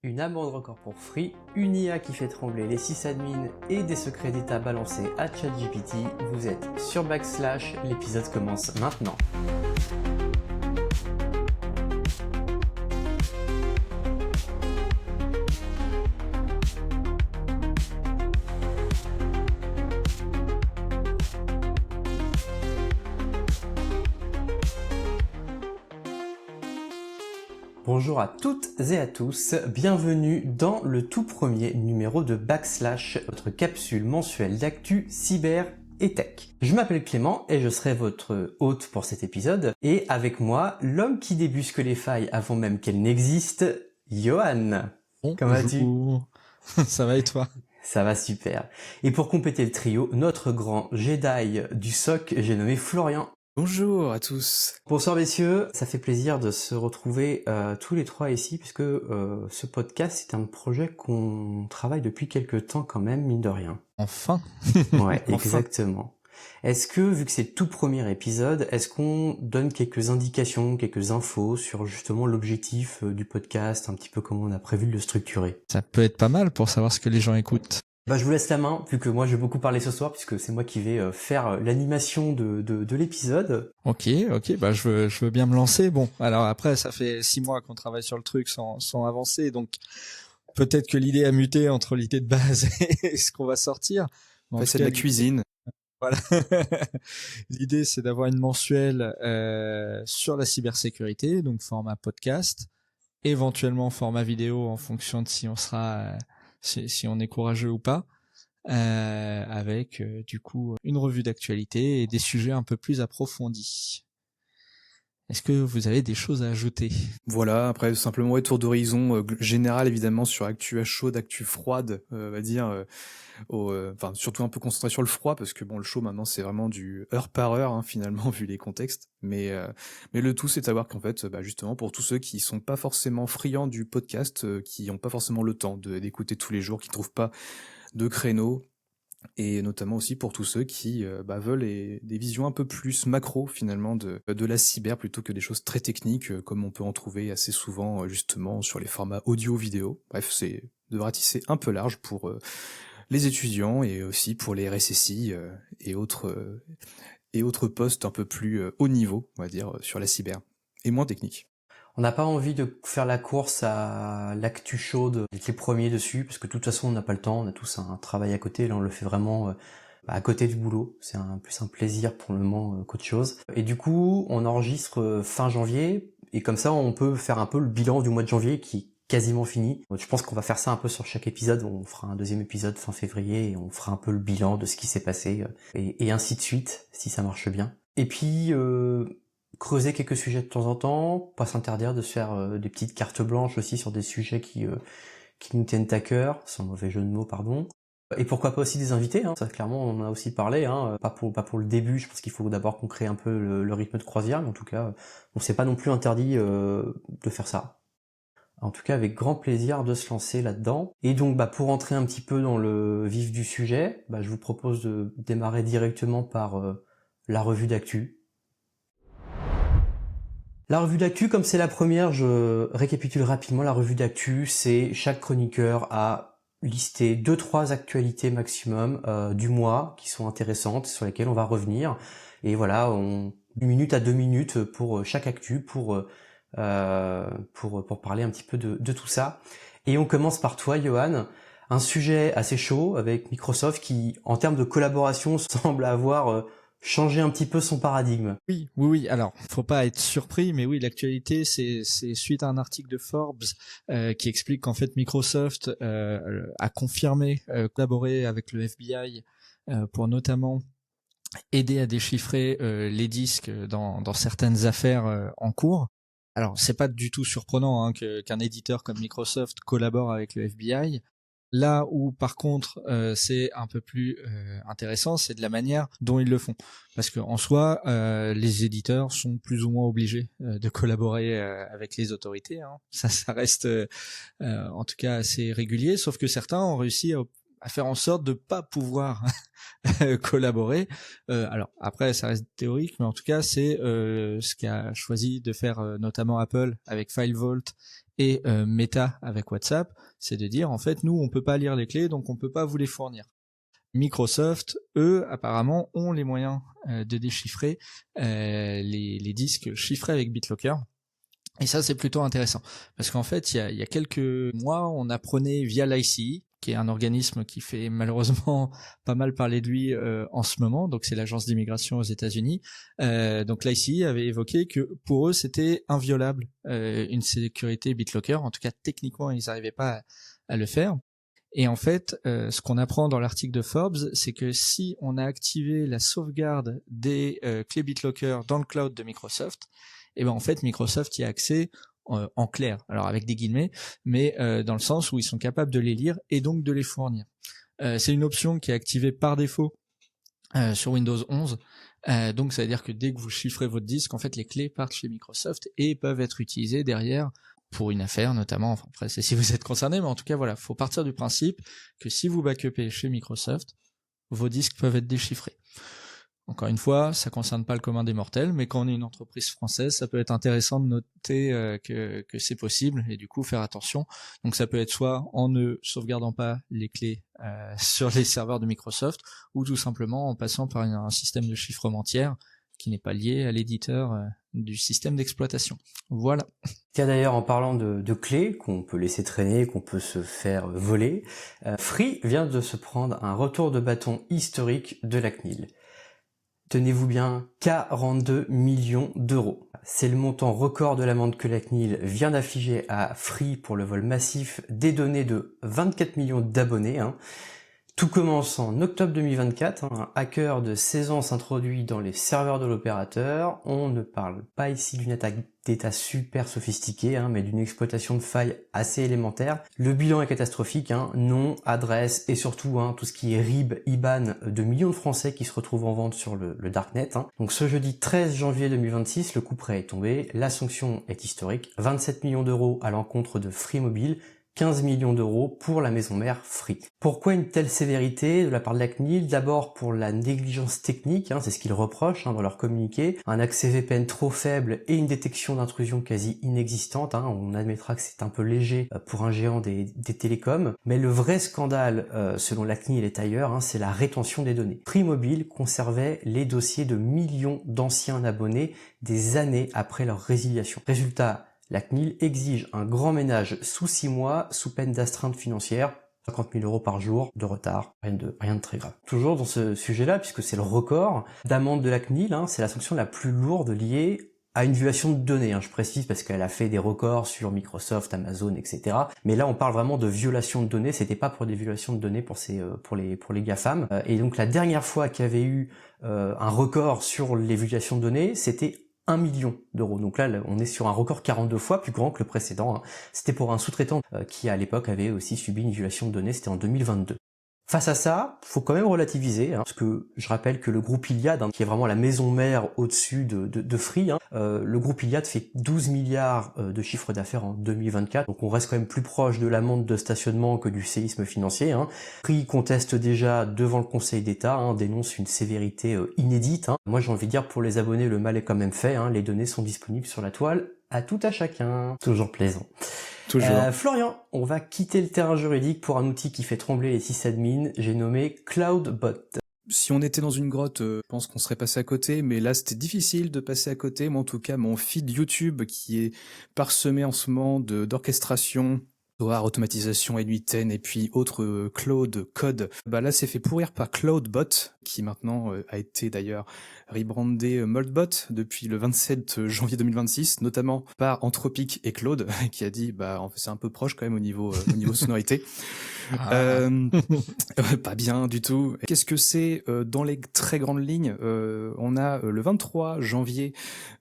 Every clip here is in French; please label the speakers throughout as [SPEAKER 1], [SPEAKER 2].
[SPEAKER 1] Une amende record pour Free, une IA qui fait trembler les sysadmins et des secrets d'état balancés à ChatGPT. Vous êtes sur Backslash, l'épisode commence maintenant. Bonjour à toutes et à tous, bienvenue dans le tout premier numéro de Backslash, votre capsule mensuelle d'actu cyber et tech. Je m'appelle Clément et je serai votre hôte pour cet épisode, et avec moi, l'homme qui débusque les failles avant même qu'elles n'existent, Johan. Comment vas-tu ?
[SPEAKER 2] Ça va et toi ?
[SPEAKER 1] Ça va super. Et pour compléter le trio, notre grand Jedi du SOC, j'ai nommé Florian.
[SPEAKER 3] Bonjour à tous.
[SPEAKER 1] Bonsoir messieurs, ça fait plaisir de se retrouver tous les trois ici puisque ce podcast c'est un projet qu'on travaille depuis quelques temps quand même, mine de rien.
[SPEAKER 2] Enfin.
[SPEAKER 1] Ouais, exactement. Est-ce que, vu que c'est le tout premier épisode, est-ce qu'on donne quelques indications, quelques infos sur justement l'objectif du podcast, un petit peu comment on a prévu de le structurer ?
[SPEAKER 2] Ça peut être pas mal pour savoir ce que les gens écoutent.
[SPEAKER 1] Je vous laisse la main, vu que moi je vais beaucoup parler ce soir, puisque c'est moi qui vais faire l'animation de l'épisode.
[SPEAKER 2] Ok, je veux bien me lancer. Bon, alors après, ça fait 6 mois qu'on travaille sur le truc sans avancer, donc peut-être que l'idée a muté entre l'idée de base et ce qu'on va sortir.
[SPEAKER 3] C'est de la cuisine.
[SPEAKER 2] Voilà. L'idée, c'est d'avoir une mensuelle sur la cybersécurité, donc format podcast, éventuellement format vidéo en fonction de si on sera... si on est courageux ou pas, avec du coup une revue d'actualité et des sujets un peu plus approfondis. Est-ce que vous avez des choses à ajouter ?
[SPEAKER 3] Voilà, après simplement tour d'horizon général évidemment sur actu à chaude, actu froide, on va dire, enfin surtout un peu concentré sur le froid parce que bon le chaud maintenant c'est vraiment du heure par heure hein, finalement vu les contextes, mais le tout c'est de savoir qu'en fait justement pour tous ceux qui sont pas forcément friands du podcast, qui ont pas forcément le temps d'écouter tous les jours, qui trouvent pas de créneau, et notamment aussi pour tous ceux qui veulent des visions un peu plus macro finalement de la cyber plutôt que des choses très techniques comme on peut en trouver assez souvent justement sur les formats audio-vidéo. Bref, c'est de ratisser un peu large pour les étudiants et aussi pour les RSSI et autres postes un peu plus haut niveau, on va dire, sur la cyber et moins technique.
[SPEAKER 1] On n'a pas envie de faire la course à l'actu chaude, d'être les premiers dessus, parce que de toute façon on n'a pas le temps, on a tous un travail à côté, là on le fait vraiment à côté du boulot, c'est plus un plaisir pour le moment qu'autre chose. Et du coup on enregistre fin janvier, et comme ça on peut faire un peu le bilan du mois de janvier qui est quasiment fini. Je pense qu'on va faire ça un peu sur chaque épisode, on fera un deuxième épisode fin février, et on fera un peu le bilan de ce qui s'est passé, et ainsi de suite, si ça marche bien. Et puis... creuser quelques sujets de temps en temps, pas s'interdire de se faire des petites cartes blanches aussi sur des sujets qui nous tiennent à cœur, sans mauvais jeu de mots, pardon. Et pourquoi pas aussi des invités, hein. Ça clairement on en a aussi parlé, hein. Pas pour le début, je pense qu'il faut d'abord qu'on crée un peu le rythme de croisière, mais en tout cas, on s'est pas non plus interdit de faire ça. En tout cas, avec grand plaisir de se lancer là-dedans. Et donc, pour entrer un petit peu dans le vif du sujet, je vous propose de démarrer directement par la revue d'actu. La revue d'actu, comme c'est la première, je récapitule rapidement. La revue d'actu, c'est chaque chroniqueur a listé 2-3 actualités maximum du mois qui sont intéressantes, sur lesquelles on va revenir. Et voilà, 1 minute à 2 minutes pour chaque actu, pour parler un petit peu de tout ça. Et on commence par toi, Johan. Un sujet assez chaud avec Microsoft qui, en termes de collaboration, semble avoir... changer un petit peu son paradigme.
[SPEAKER 2] Oui. Alors, faut pas être surpris, mais oui, l'actualité, c'est suite à un article de Forbes qui explique qu'en fait Microsoft a confirmé collaborer avec le FBI pour notamment aider à déchiffrer les disques dans certaines affaires en cours. Alors, c'est pas du tout surprenant hein, qu'un éditeur comme Microsoft collabore avec le FBI. Là où par contre c'est un peu plus intéressant, c'est de la manière dont ils le font. Parce que en soi, les éditeurs sont plus ou moins obligés de collaborer avec les autorités. Hein. Ça reste en tout cas assez régulier, sauf que certains ont réussi à faire en sorte de pas pouvoir collaborer. Alors après, ça reste théorique, mais en tout cas, c'est ce qu'a choisi de faire notamment Apple avec FileVault et Meta avec WhatsApp, c'est de dire en fait nous on peut pas lire les clés donc on peut pas vous les fournir. Microsoft, eux, apparemment, ont les moyens de déchiffrer les disques chiffrés avec BitLocker. Et ça, c'est plutôt intéressant. Parce qu'en fait, il y a quelques mois, on apprenait via l'ICE, qui est un organisme qui fait malheureusement pas mal parler de lui en ce moment, donc c'est l'agence d'immigration aux États-Unis. Donc l'ICE avait évoqué que pour eux, c'était inviolable une sécurité BitLocker. En tout cas, techniquement, ils n'arrivaient pas à le faire. Et en fait, ce qu'on apprend dans l'article de Forbes, c'est que si on a activé la sauvegarde des clés BitLocker dans le cloud de Microsoft, et ben en fait Microsoft y a accès en clair, alors avec des guillemets, mais dans le sens où ils sont capables de les lire et donc de les fournir. C'est une option qui est activée par défaut sur Windows 11. Donc ça veut dire que dès que vous chiffrez votre disque, en fait les clés partent chez Microsoft et peuvent être utilisées derrière pour une affaire notamment, enfin après c'est si vous êtes concerné, mais en tout cas voilà, faut partir du principe que si vous backupez chez Microsoft, vos disques peuvent être déchiffrés. Encore une fois, ça concerne pas le commun des mortels, mais quand on est une entreprise française, ça peut être intéressant de noter que c'est possible et du coup faire attention. Donc ça peut être soit en ne sauvegardant pas les clés sur les serveurs de Microsoft, ou tout simplement en passant par un système de chiffrement tiers qui n'est pas lié à l'éditeur du système d'exploitation. Voilà.
[SPEAKER 1] Tiens, d'ailleurs, en parlant de clés qu'on peut laisser traîner, qu'on peut se faire voler, Free vient de se prendre un retour de bâton historique de la CNIL. Tenez-vous bien, 42 millions d'euros. C'est le montant record de l'amende que la CNIL vient d'afficher à Free pour le vol massif des données de 24 millions d'abonnés. Tout commence en octobre 2024, un hacker de 16 ans s'introduit dans les serveurs de l'opérateur. On ne parle pas ici d'une attaque d'État super sophistiquée, mais d'une exploitation de failles assez élémentaire. Le bilan est catastrophique, nom, adresse et surtout tout ce qui est RIB, IBAN de millions de Français qui se retrouvent en vente sur le Darknet. Donc ce jeudi 13 janvier 2026, le coup près est tombé, la sanction est historique, 27 millions d'euros à l'encontre de Free Mobile, 15 millions d'euros pour la maison mère Free. Pourquoi une telle sévérité de la part de la CNIL? D'abord pour la négligence technique, c'est ce qu'ils reprochent dans leur communiqué, un accès VPN trop faible et une détection d'intrusion quasi inexistante. On admettra que c'est un peu léger pour un géant des télécoms, mais le vrai scandale selon la CNIL est ailleurs, c'est la rétention des données. Free Mobile conservait les dossiers de millions d'anciens abonnés des années après leur résiliation. Résultat, la CNIL exige un grand ménage sous 6 mois sous peine d'astreinte financière, 50 000 euros par jour de retard, rien de très grave. Toujours dans ce sujet-là, puisque c'est le record d'amende de la CNIL, c'est la sanction la plus lourde liée à une violation de données, je précise parce qu'elle a fait des records sur Microsoft, Amazon, etc. Mais là, on parle vraiment de violation de données. C'était pas pour des violations de données pour les GAFAM. Et donc la dernière fois qu'il y avait eu un record sur les violations de données, c'était 1 million d'euros. Donc là, on est sur un record 42 fois plus grand que le précédent. C'était pour un sous-traitant qui, à l'époque, avait aussi subi une violation de données. C'était en 2022. Face à ça, faut quand même relativiser, parce que je rappelle que le groupe Iliad, qui est vraiment la maison mère au-dessus de Free, le groupe Iliad fait 12 milliards de chiffre d'affaires en 2024, donc on reste quand même plus proche de l'amende de stationnement que du séisme financier. Free conteste déjà devant le Conseil d'État, dénonce une sévérité inédite. Moi j'ai envie de dire, pour les abonnés, le mal est quand même fait, les données sont disponibles sur la toile, à tout à chacun. Toujours plaisant.
[SPEAKER 3] Toujours.
[SPEAKER 1] Florian, on va quitter le terrain juridique pour un outil qui fait trembler les sysadmins, j'ai nommé CloudBot.
[SPEAKER 3] Si on était dans une grotte, je pense qu'on serait passé à côté, mais là c'était difficile de passer à côté. Moi en tout cas, mon feed YouTube qui est parsemé en ce moment d'orchestration, automatisation N8N et puis autres Cloud Code, là c'est fait pourrir par CloudBot, qui maintenant a été d'ailleurs rebrandé Moldbot depuis le 27 janvier 2026, notamment par Anthropic et Claude, qui a dit en fait c'est un peu proche quand même au niveau sonorité. Pas bien du tout. Qu'est-ce que c'est dans les très grandes lignes? On a le 23 janvier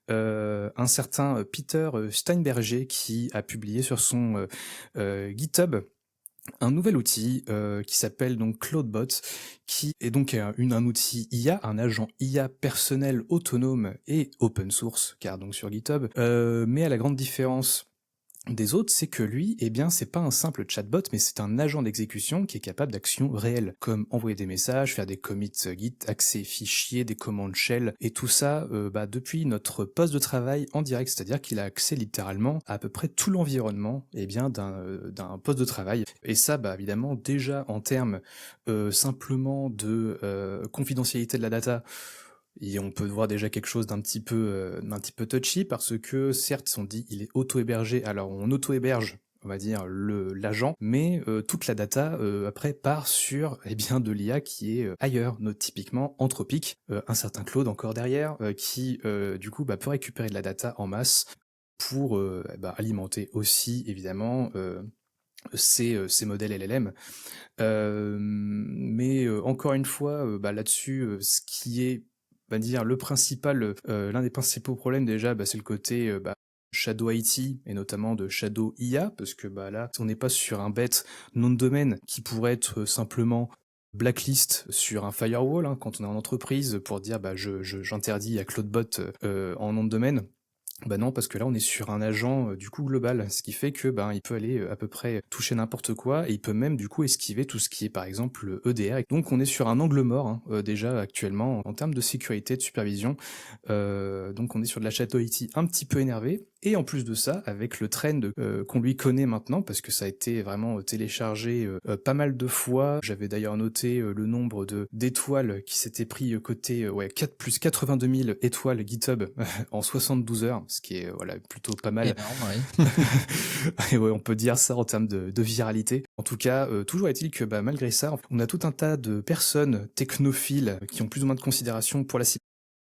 [SPEAKER 3] un certain Peter Steinberger qui a publié sur son GitHub un nouvel outil qui s'appelle donc CloudBot, qui est donc un outil IA, un agent IA personnel autonome et open source, car donc sur GitHub, mais à la grande différence des autres, c'est que lui, eh bien, c'est pas un simple chatbot, mais c'est un agent d'exécution qui est capable d'actions réelles, comme envoyer des messages, faire des commits Git, accès fichiers, des commandes shell, et tout ça depuis notre poste de travail en direct, c'est-à-dire qu'il a accès littéralement à peu près tout l'environnement d'un poste de travail. Et ça, évidemment, déjà en termes simplement de confidentialité de la data, et on peut voir déjà quelque chose d'un petit peu touchy, parce que certes on dit il est auto-hébergé, alors on auto-héberge on va dire l'agent, mais toute la data après part sur de l'IA qui est ailleurs, typiquement Anthropic, un certain Claude encore derrière, qui du coup peut récupérer de la data en masse pour alimenter aussi évidemment ces modèles LLM. Mais encore une fois, là-dessus, ce qui est, on va dire, l'un des principaux problèmes déjà, c'est le côté Shadow IT et notamment de Shadow IA, parce que là, on n'est pas sur un bête nom de domaine qui pourrait être simplement blacklist sur un firewall, hein, quand on est en entreprise, pour dire j'interdis à Cloudbot en nom de domaine. Non, parce que là on est sur un agent du coup global, ce qui fait que il peut aller à peu près toucher n'importe quoi, et il peut même du coup esquiver tout ce qui est par exemple EDR. Donc on est sur un angle mort déjà actuellement en termes de sécurité, de supervision. Donc on est sur de la Shadow IT un petit peu énervé. Et en plus de ça, avec le trend qu'on lui connaît maintenant, parce que ça a été vraiment téléchargé pas mal de fois, j'avais d'ailleurs noté le nombre d'étoiles qui s'étaient pris côté 4 plus 82 000 étoiles GitHub en 72 heures, ce qui est plutôt pas mal.
[SPEAKER 2] Énorme, oui.
[SPEAKER 3] Et on peut dire ça en termes de viralité. En tout cas, toujours est-il que malgré ça, on a tout un tas de personnes technophiles qui ont plus ou moins de considération pour la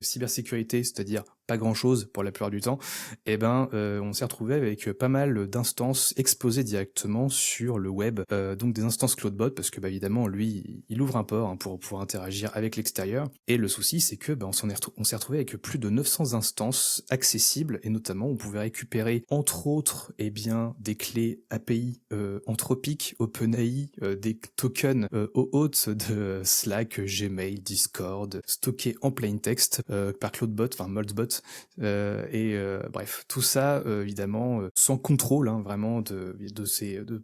[SPEAKER 3] cybersécurité, c'est-à-dire pas grand-chose pour la plupart du temps, on s'est retrouvé avec pas mal d'instances exposées directement sur le web, donc des instances Cloudbot, parce que évidemment lui il ouvre un port pour pouvoir interagir avec l'extérieur, et le souci c'est que on s'est retrouvé avec plus de 900 instances accessibles, et notamment on pouvait récupérer entre autres des clés API Anthropic, OpenAI, des tokens OAuth de Slack, Gmail, Discord, stockés en plain text par Cloudbot, enfin Moltbot. Bref, tout ça évidemment sans contrôle vraiment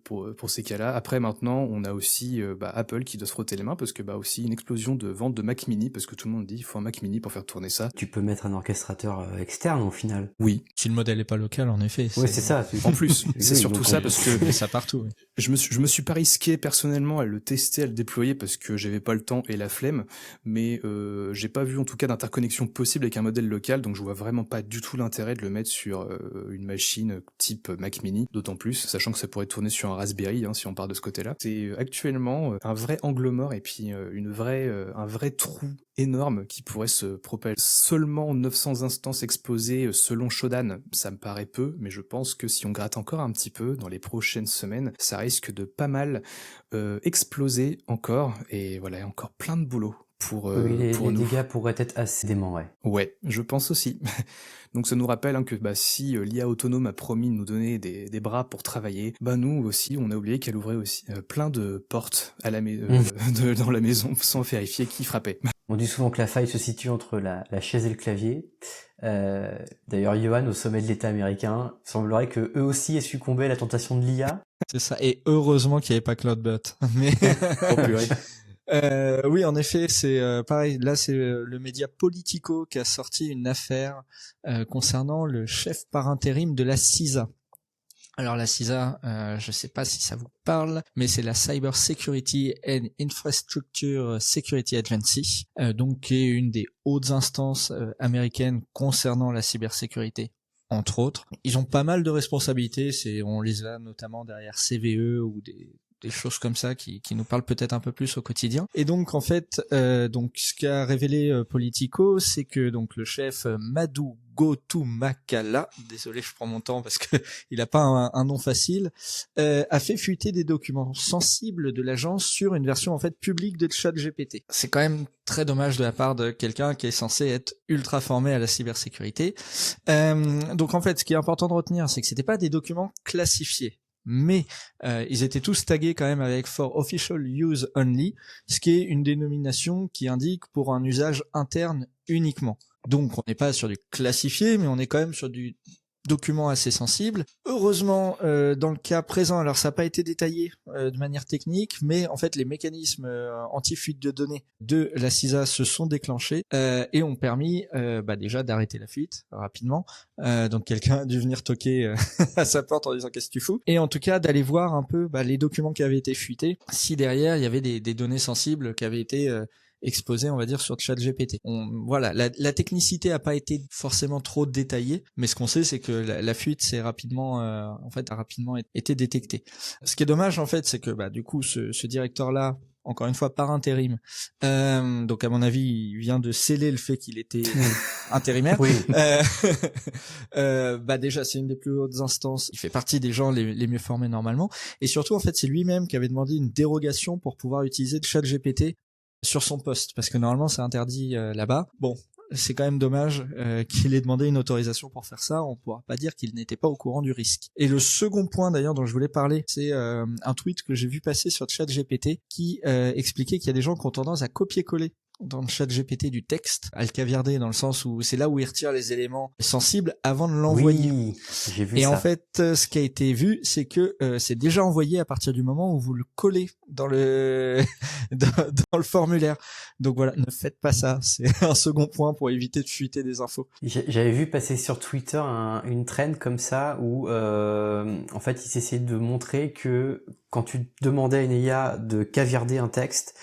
[SPEAKER 3] pour ces cas-là. Après maintenant, on a aussi Apple qui doit se frotter les mains, parce que aussi une explosion de vente de Mac Mini, parce que tout le monde dit il faut un Mac Mini pour faire tourner ça.
[SPEAKER 1] Tu peux mettre un orchestrateur externe au final.
[SPEAKER 3] Oui.
[SPEAKER 2] Si le modèle est pas local, en effet.
[SPEAKER 1] Oui, c'est ça.
[SPEAKER 3] En plus, c'est surtout ça, parce que
[SPEAKER 2] ça partout. Oui.
[SPEAKER 3] Je me suis pas risqué personnellement à le tester, à le déployer, parce que j'avais pas le temps et la flemme, mais j'ai pas vu en tout cas d'interconnexion possible avec un modèle local, donc je vois vraiment pas du tout l'intérêt de le mettre sur une machine type Mac Mini, d'autant plus, sachant que ça pourrait tourner sur un Raspberry, si on part de ce côté-là. C'est actuellement un vrai angle mort, et puis un vrai trou énorme qui pourrait se propager. Seulement 900 instances exposées selon Shodan, ça me paraît peu, mais je pense que si on gratte encore un petit peu dans les prochaines semaines, ça risque de pas mal exploser encore, et voilà, encore plein de boulot.
[SPEAKER 1] Les dégâts pourraient être assez déments, ouais.
[SPEAKER 3] Ouais, je pense aussi. Donc ça nous rappelle que si l'IA autonome a promis de nous donner des bras pour travailler, nous aussi, on a oublié qu'elle ouvrait aussi plein de portes à dans la maison sans vérifier qui frappait.
[SPEAKER 1] On dit souvent que la faille se situe entre la chaise et le clavier. D'ailleurs, Johan, au sommet de l'État américain, il semblerait que eux aussi aient succombé à la tentation de l'IA.
[SPEAKER 2] C'est ça, et heureusement qu'il n'y avait pas Cloudbot. Mais...
[SPEAKER 3] Oh purée.
[SPEAKER 2] Oui, en effet, c'est pareil. Là, c'est le média Politico qui a sorti une affaire concernant le chef par intérim de la CISA. Alors la CISA, je sais pas si ça vous parle, mais c'est la Cyber Security and Infrastructure Security Agency, donc qui est une des hautes instances américaines concernant la cybersécurité. Entre autres, ils ont pas mal de responsabilités. On les a notamment derrière CVE ou des choses comme ça qui nous parlent peut-être un peu plus au quotidien. Et donc en fait, ce qu'a révélé Politico, c'est que donc le chef Madhu Gotumakala, désolé je prends mon temps parce que il a pas un nom facile, a fait fuiter des documents sensibles de l'agence sur une version en fait publique de ChatGPT. C'est quand même très dommage de la part de quelqu'un qui est censé être ultra formé à la cybersécurité. Donc en fait, ce qui est important de retenir, c'est que c'était pas des documents classifiés. Mais ils étaient tous tagués quand même avec For Official Use Only, ce qui est une dénomination qui indique pour un usage interne uniquement. Donc on n'est pas sur du classifié, mais on est quand même sur du documents assez sensibles. Heureusement, dans le cas présent, alors ça n'a pas été détaillé de manière technique, mais en fait les mécanismes anti-fuite de données de la CISA se sont déclenchés et ont permis déjà d'arrêter la fuite rapidement. Donc quelqu'un a dû venir toquer à sa porte en disant qu'est-ce que tu fous, et en tout cas d'aller voir un peu les documents qui avaient été fuités, si derrière il y avait des données sensibles qui avaient été exposé, on va dire, sur ChatGPT. Voilà, la technicité a pas été forcément trop détaillée, mais ce qu'on sait, c'est que la fuite a rapidement été détectée. Ce qui est dommage, en fait, c'est que du coup, ce directeur-là, encore une fois par intérim, donc à mon avis, il vient de sceller le fait qu'il était intérimaire.
[SPEAKER 1] Oui.
[SPEAKER 2] Déjà, c'est une des plus hautes instances. Il fait partie des gens les mieux formés normalement, et surtout, en fait, c'est lui-même qui avait demandé une dérogation pour pouvoir utiliser ChatGPT sur son poste, parce que normalement c'est interdit là-bas. Bon, c'est quand même dommage qu'il ait demandé une autorisation pour faire ça. On pourra pas dire qu'il n'était pas au courant du risque. Et le second point d'ailleurs dont je voulais parler, c'est un tweet que j'ai vu passer sur ChatGPT qui expliquait qu'il y a des gens qui ont tendance à copier-coller dans le ChatGPT du texte, à le caviarder, dans le sens où c'est là où il retire les éléments sensibles avant de l'envoyer.
[SPEAKER 1] Oui, j'ai vu
[SPEAKER 2] et
[SPEAKER 1] ça.
[SPEAKER 2] En fait, ce qui a été vu, c'est que c'est déjà envoyé à partir du moment où vous le collez dans le dans le formulaire. Donc voilà, ne faites pas ça. C'est un second point pour éviter de fuiter des infos.
[SPEAKER 1] J'avais vu passer sur Twitter une trend comme ça où en fait ils essayaient de montrer que quand tu demandais à une IA de caviarder un texte,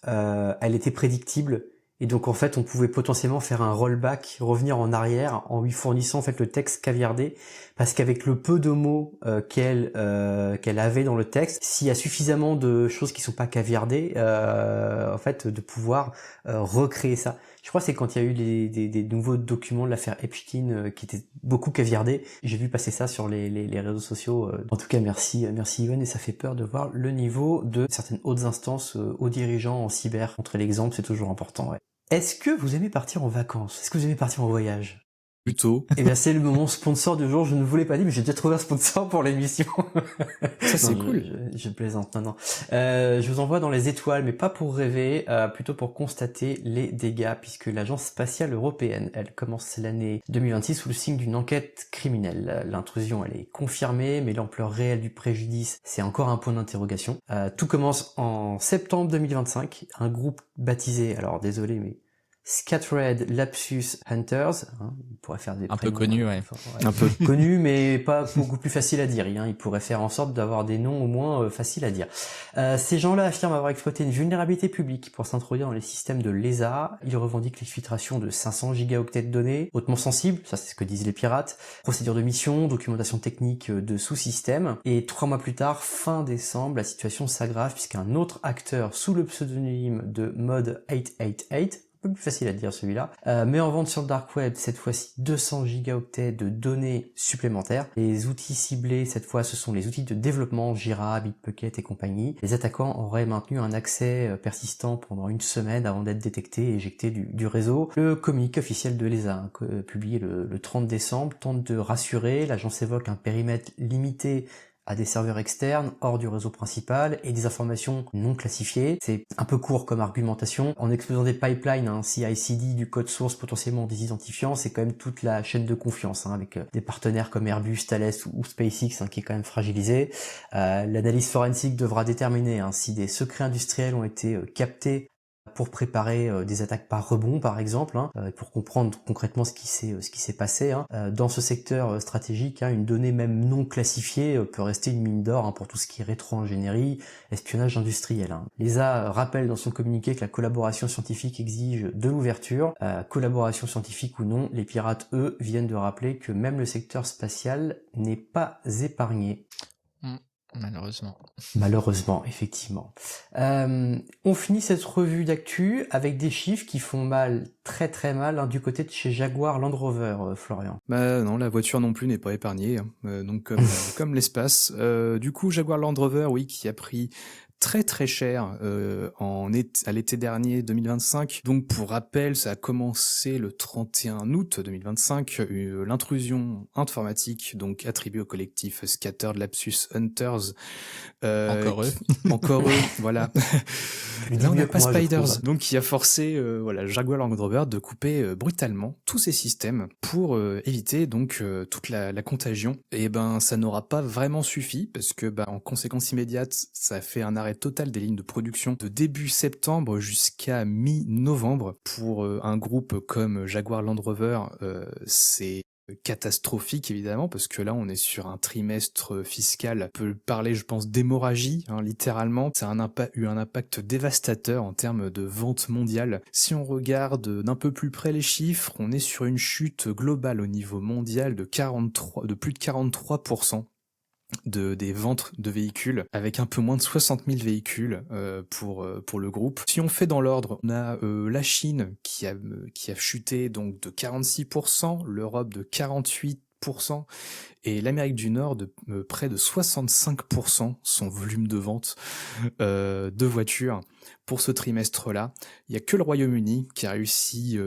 [SPEAKER 1] elle était prédictible, et donc en fait on pouvait potentiellement faire un rollback, revenir en arrière en lui fournissant en fait le texte caviardé, parce qu'avec le peu de mots qu'elle avait dans le texte, s'il y a suffisamment de choses qui sont pas caviardées, en fait de pouvoir recréer ça. Je crois que c'est quand il y a eu des nouveaux documents de l'affaire Epstein qui étaient beaucoup caviardés. J'ai vu passer ça sur les réseaux sociaux. En tout cas, merci Yvonne, et ça fait peur de voir le niveau de certaines hautes instances aux dirigeants en cyber. Montrer l'exemple, c'est toujours important. Ouais. Est-ce que vous aimez partir en vacances? Est-ce que vous aimez partir en voyage?
[SPEAKER 3] Plutôt.
[SPEAKER 1] Eh bien, c'est le moment sponsor du jour. Je ne vous l'ai pas dit, mais j'ai déjà trouvé un sponsor pour l'émission.
[SPEAKER 3] Ça, c'est
[SPEAKER 1] Non,
[SPEAKER 3] cool.
[SPEAKER 1] Je plaisante. Non. Je vous envoie dans les étoiles, mais pas pour rêver, plutôt pour constater les dégâts, puisque l'Agence spatiale européenne, elle commence l'année 2026 sous le signe d'une enquête criminelle. L'intrusion, elle est confirmée, mais l'ampleur réelle du préjudice, c'est encore un point d'interrogation. Tout commence en septembre 2025. Un groupe baptisé, alors désolé, mais Scattered Lapsus Hunters, il pourrait faire des
[SPEAKER 2] un peu connu, ouais.
[SPEAKER 1] Un peu connu, mais pas beaucoup plus facile à dire. Il pourrait faire en sorte d'avoir des noms au moins faciles à dire. Ces gens-là affirment avoir exploité une vulnérabilité publique pour s'introduire dans les systèmes de l'ESA. Ils revendiquent l'exfiltration de 500 gigaoctets de données, hautement sensibles, ça c'est ce que disent les pirates, procédure de mission, documentation technique de sous-systèmes. Et 3 mois plus tard, fin décembre, la situation s'aggrave puisqu'un autre acteur sous le pseudonyme de Mod 888, plus facile à dire celui-là, met en vente sur le dark web cette fois-ci 200 gigaoctets de données supplémentaires. Les outils ciblés cette fois ce sont les outils de développement Jira, Bitbucket et compagnie. Les attaquants auraient maintenu un accès persistant pendant une semaine avant d'être détectés et éjectés du réseau. Le communiqué officiel de l'ESA, publié le 30 décembre, tente de rassurer. L'agence évoque un périmètre limité à des serveurs externes, hors du réseau principal, et des informations non classifiées. C'est un peu court comme argumentation. En exposant des pipelines, CI/CD, du code source potentiellement des identifiants, c'est quand même toute la chaîne de confiance, avec des partenaires comme Airbus, Thales ou SpaceX, qui est quand même fragilisée. L'analyse forensique devra déterminer si des secrets industriels ont été captés pour préparer des attaques par rebond par exemple, pour comprendre concrètement ce qui s'est passé. Dans ce secteur stratégique, une donnée même non classifiée peut rester une mine d'or pour tout ce qui est rétro-ingénierie, espionnage industriel. L'ESA rappelle dans son communiqué que la collaboration scientifique exige de l'ouverture. Collaboration scientifique ou non, les pirates, eux, viennent de rappeler que même le secteur spatial n'est pas épargné. Malheureusement, effectivement. On finit cette revue d'actu avec des chiffres qui font mal, très très mal, du côté de chez Jaguar Land Rover, Florian.
[SPEAKER 3] Non, la voiture non plus n'est pas épargnée, donc comme l'espace. Du coup, Jaguar Land Rover, oui, qui a pris très très cher à l'été dernier 2025. Donc pour rappel, ça a commencé le 31 août 2025, l'intrusion informatique donc attribuée au collectif Scattered Lapsus Hunters.
[SPEAKER 2] Encore eux.
[SPEAKER 3] Encore eux, voilà.
[SPEAKER 1] Le
[SPEAKER 3] Là,
[SPEAKER 1] dit
[SPEAKER 3] on
[SPEAKER 1] mieux
[SPEAKER 3] n'a
[SPEAKER 1] que
[SPEAKER 3] pas
[SPEAKER 1] moi, je
[SPEAKER 3] Spiders,
[SPEAKER 1] trouve.
[SPEAKER 3] donc qui a forcé voilà, Jaguar Land Rover de couper brutalement tous ses systèmes pour éviter donc toute la contagion. Et ben, ça n'aura pas vraiment suffi parce que, en conséquence immédiate, ça a fait un arrêt total des lignes de production de début septembre jusqu'à mi-novembre. Pour un groupe comme Jaguar Land Rover, c'est catastrophique évidemment parce que là on est sur un trimestre fiscal, on peut parler je pense d'hémorragie, hein, littéralement. Ça a eu un impact dévastateur en termes de vente mondiale. Si on regarde d'un peu plus près les chiffres, on est sur une chute globale au niveau mondial de plus de 43% des ventes de véhicules, avec un peu moins de 60 000 véhicules pour le groupe. Si on fait dans l'ordre, on a la Chine qui a chuté donc de 46%, l'Europe de 48%, et l'Amérique du Nord de près de 65% son volume de vente de voitures pour ce trimestre-là. Il n'y a que le Royaume-Uni qui a réussi,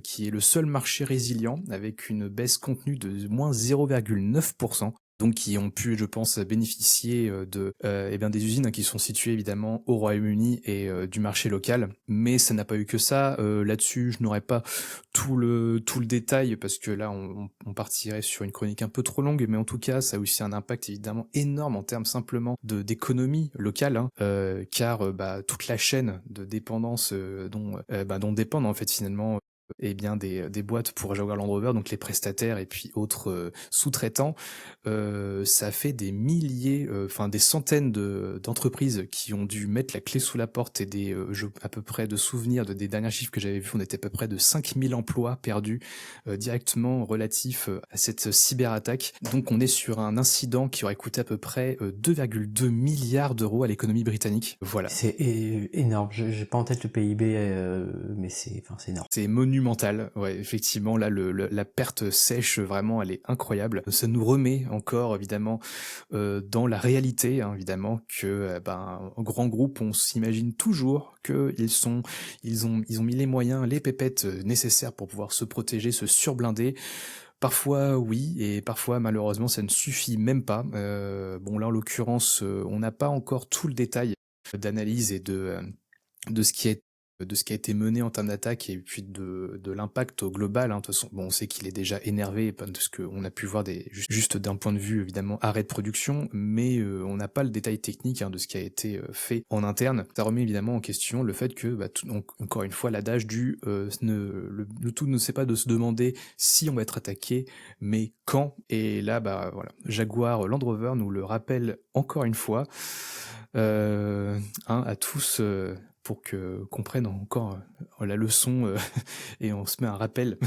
[SPEAKER 3] qui est le seul marché résilient, avec une baisse contenue de moins 0,9%. Donc qui ont pu, je pense, bénéficier des usines qui sont situées évidemment au Royaume-Uni et du marché local. Mais ça n'a pas eu que ça. Là-dessus, je n'aurais pas tout le détail parce que là, on partirait sur une chronique un peu trop longue. Mais en tout cas, ça a aussi un impact évidemment énorme en termes simplement d'économie locale, hein, car toute la chaîne de dépendance dont dépendent en fait finalement des boîtes pour Jaguar Land Rover, donc les prestataires et puis autres sous-traitants, ça fait des milliers, des centaines d'entreprises qui ont dû mettre la clé sous la porte et à peu près de souvenirs des derniers chiffres que j'avais vus, on était à peu près de 5000 emplois perdus directement relatifs à cette cyberattaque. Donc on est sur un incident qui aurait coûté à peu près 2,2 milliards d'euros à l'économie britannique. Voilà.
[SPEAKER 1] C'est énorme. J'ai pas en tête le PIB, mais c'est énorme.
[SPEAKER 3] C'est monumental. Ouais, effectivement, là, la perte sèche, vraiment, elle est incroyable. Ça nous remet encore, évidemment, dans la réalité, hein, évidemment, que, en grand groupe, on s'imagine toujours ils ont mis les moyens, les pépettes nécessaires pour pouvoir se protéger, se surblinder. Parfois oui, et parfois malheureusement ça ne suffit même pas. Là en l'occurrence, on n'a pas encore tout le détail d'analyse et de ce qui a été mené en termes d'attaque et puis de l'impact au global, hein. De toute façon, on sait qu'il est déjà énervé parce qu'on a pu voir juste d'un point de vue évidemment arrêt de production, mais on n'a pas le détail technique, hein, de ce qui a été fait en interne. Ça remet évidemment en question le fait que, encore une fois, l'adage le tout ne sait pas de se demander si on va être attaqué, mais quand. Et là, voilà, Jaguar Land Rover nous le rappelle encore une fois, à tous. Pour qu'on prenne encore la leçon et on se met un rappel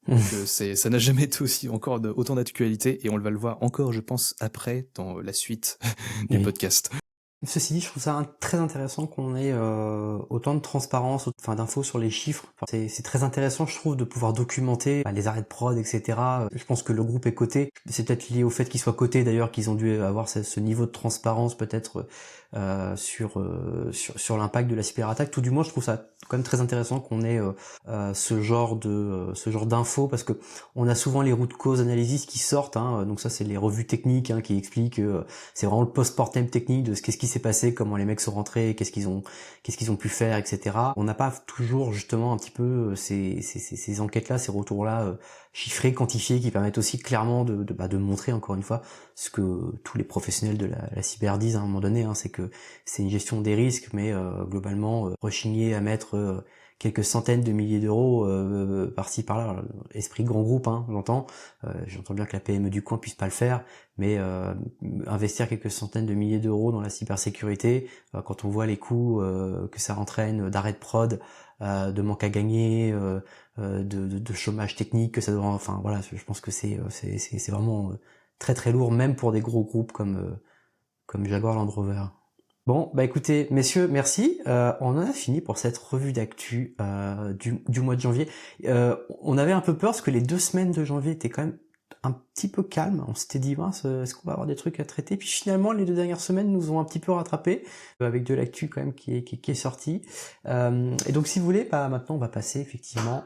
[SPEAKER 3] que ça n'a jamais été autant d'actualité et on va le voir encore, je pense, après dans la suite du podcast.
[SPEAKER 1] Ceci dit, je trouve ça très intéressant qu'on ait autant de transparence, d'infos sur les chiffres. C'est très intéressant, je trouve, de pouvoir documenter les arrêts de prod, etc. Je pense que le groupe est coté. C'est peut-être lié au fait qu'il soit coté, d'ailleurs, qu'ils ont dû avoir ce niveau de transparence peut-être sur l'impact de la cyberattaque. Tout du moins, je trouve ça quand même très intéressant qu'on ait ce genre d'infos, parce que on a souvent les root cause analysis qui sortent, hein, donc ça c'est les revues techniques, hein, qui expliquent c'est vraiment le post-mortem technique de qu'est-ce qui s'est passé, comment les mecs sont rentrés, qu'est-ce qu'ils ont pu faire, etc. On n'a pas toujours justement un petit peu ces enquêtes-là, ces retours-là chiffrés, quantifiés, qui permettent aussi clairement de montrer encore une fois ce que tous les professionnels de la cyber disent à un moment donné, hein, c'est que c'est une gestion des risques, mais globalement rechigner à mettre quelques centaines de milliers d'euros par-ci par-là, esprit grand groupe, hein, j'entends bien que la PME du coin puisse pas le faire, mais investir quelques centaines de milliers d'euros dans la cybersécurité, quand on voit les coûts que ça entraîne d'arrêt de prod, de manque à gagner, de chômage technique que ça doit, je pense que c'est vraiment très très lourd, même pour des gros groupes comme Jaguar Land Rover. Bon, écoutez, messieurs, merci. On en a fini pour cette revue d'actu du mois de janvier. On avait un peu peur parce que les 2 semaines de janvier étaient quand même un petit peu calmes. On s'était dit, est-ce qu'on va avoir des trucs à traiter? Puis finalement, les 2 dernières semaines nous ont un petit peu rattrapé, avec de l'actu quand même qui est sorti. Et donc, si vous voulez, maintenant, on va passer effectivement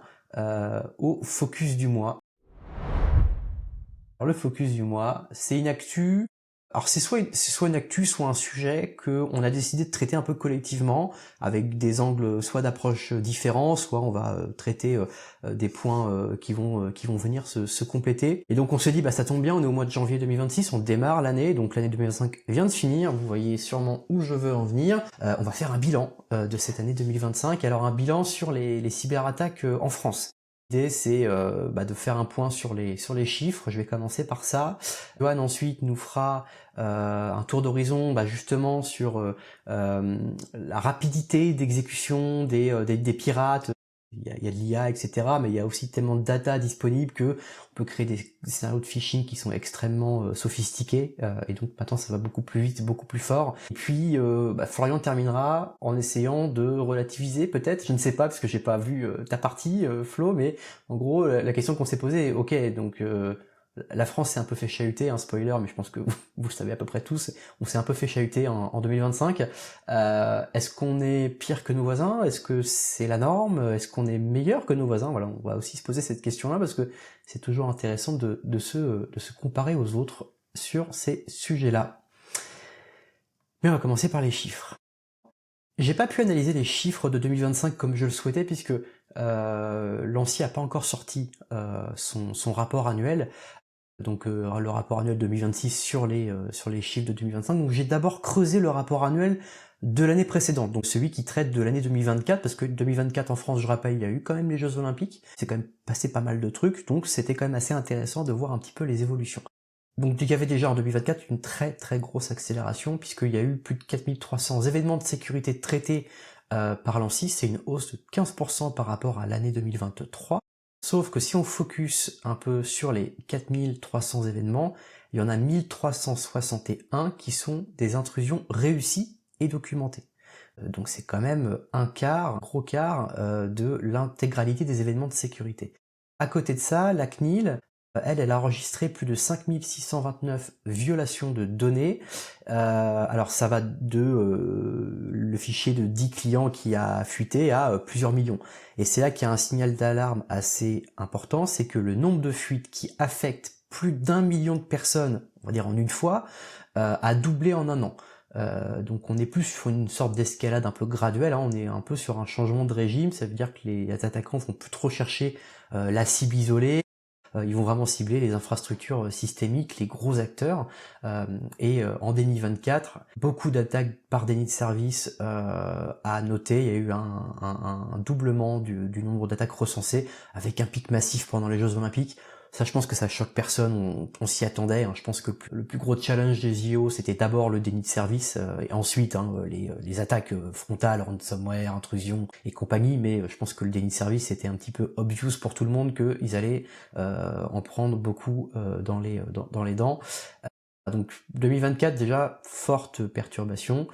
[SPEAKER 1] au focus du mois. Alors, le focus du mois, c'est une actu Alors c'est soit une actu, soit un sujet que on a décidé de traiter un peu collectivement, avec des angles soit d'approche différents, soit on va traiter des points qui vont venir se compléter. Et donc on se dit ça tombe bien, on est au mois de janvier 2026, on démarre l'année, donc l'année 2025 vient de finir, vous voyez sûrement où je veux en venir. On va faire un bilan de cette année 2025, alors un bilan sur les cyberattaques en France. L'idée c'est de faire un point sur les chiffres, je vais commencer par ça. Johan ensuite nous fera un tour d'horizon justement sur la rapidité d'exécution des pirates. Il y a de l'IA, etc. Mais il y a aussi tellement de data disponible que on peut créer des scénarios de phishing qui sont extrêmement sophistiqués. Et donc maintenant ça va beaucoup plus vite, beaucoup plus fort. Et puis Florian terminera en essayant de relativiser peut-être, je ne sais pas parce que j'ai pas vu ta partie Flo, mais en gros la question qu'on s'est posée, ok donc la France s'est un peu fait chahuter, un spoiler, mais je pense que vous le savez à peu près tous, on s'est un peu fait chahuter en 2025. Est-ce qu'on est pire que nos voisins? Est-ce que c'est la norme? Est-ce qu'on est meilleur que nos voisins? Voilà, on va aussi se poser cette question-là parce que c'est toujours intéressant de se comparer aux autres sur ces sujets-là. Mais on va commencer par les chiffres. J'ai pas pu analyser les chiffres de 2025 comme je le souhaitais puisque l'ANSSI a pas encore sorti son rapport annuel. Donc le rapport annuel 2026 sur les chiffres de 2025. Donc j'ai d'abord creusé le rapport annuel de l'année précédente, donc celui qui traite de l'année 2024, parce que 2024 en France, je rappelle, il y a eu quand même les Jeux Olympiques, c'est quand même passé pas mal de trucs, donc c'était quand même assez intéressant de voir un petit peu les évolutions. Donc il y avait déjà en 2024 une très très grosse accélération, puisqu'il y a eu plus de 4300 événements de sécurité traités par l'ANSSI, c'est une hausse de 15% par rapport à l'année 2023. Sauf que si on focus un peu sur les 4300 événements, il y en a 1361 qui sont des intrusions réussies et documentées. Donc c'est quand même un gros quart de l'intégralité des événements de sécurité. À côté de ça, la CNIL, elle a enregistré plus de 5629 violations de données. Alors ça va de le fichier de 10 clients qui a fuité à plusieurs millions. Et c'est là qu'il y a un signal d'alarme assez important, c'est que le nombre de fuites qui affectent plus d'1 million de personnes, on va dire en une fois, a doublé en un an. Donc on est plus sur une sorte d'escalade un peu graduelle, hein. On est un peu sur un changement de régime, ça veut dire que les attaquants vont plus trop chercher la cible isolée, ils vont vraiment cibler les infrastructures systémiques, les gros acteurs. Et en 2024, beaucoup d'attaques par déni de service à noter. Il y a eu un doublement du nombre d'attaques recensées, avec un pic massif pendant les Jeux Olympiques. Ça, je pense que ça choque personne, on s'y attendait. Je pense que le plus gros challenge des JO, c'était d'abord le déni de service, et ensuite les attaques frontales, ransomware, intrusion et compagnie, mais je pense que le déni de service, c'était un petit peu obvious pour tout le monde qu'ils allaient en prendre beaucoup dans les dents. Donc 2024, déjà, forte perturbation.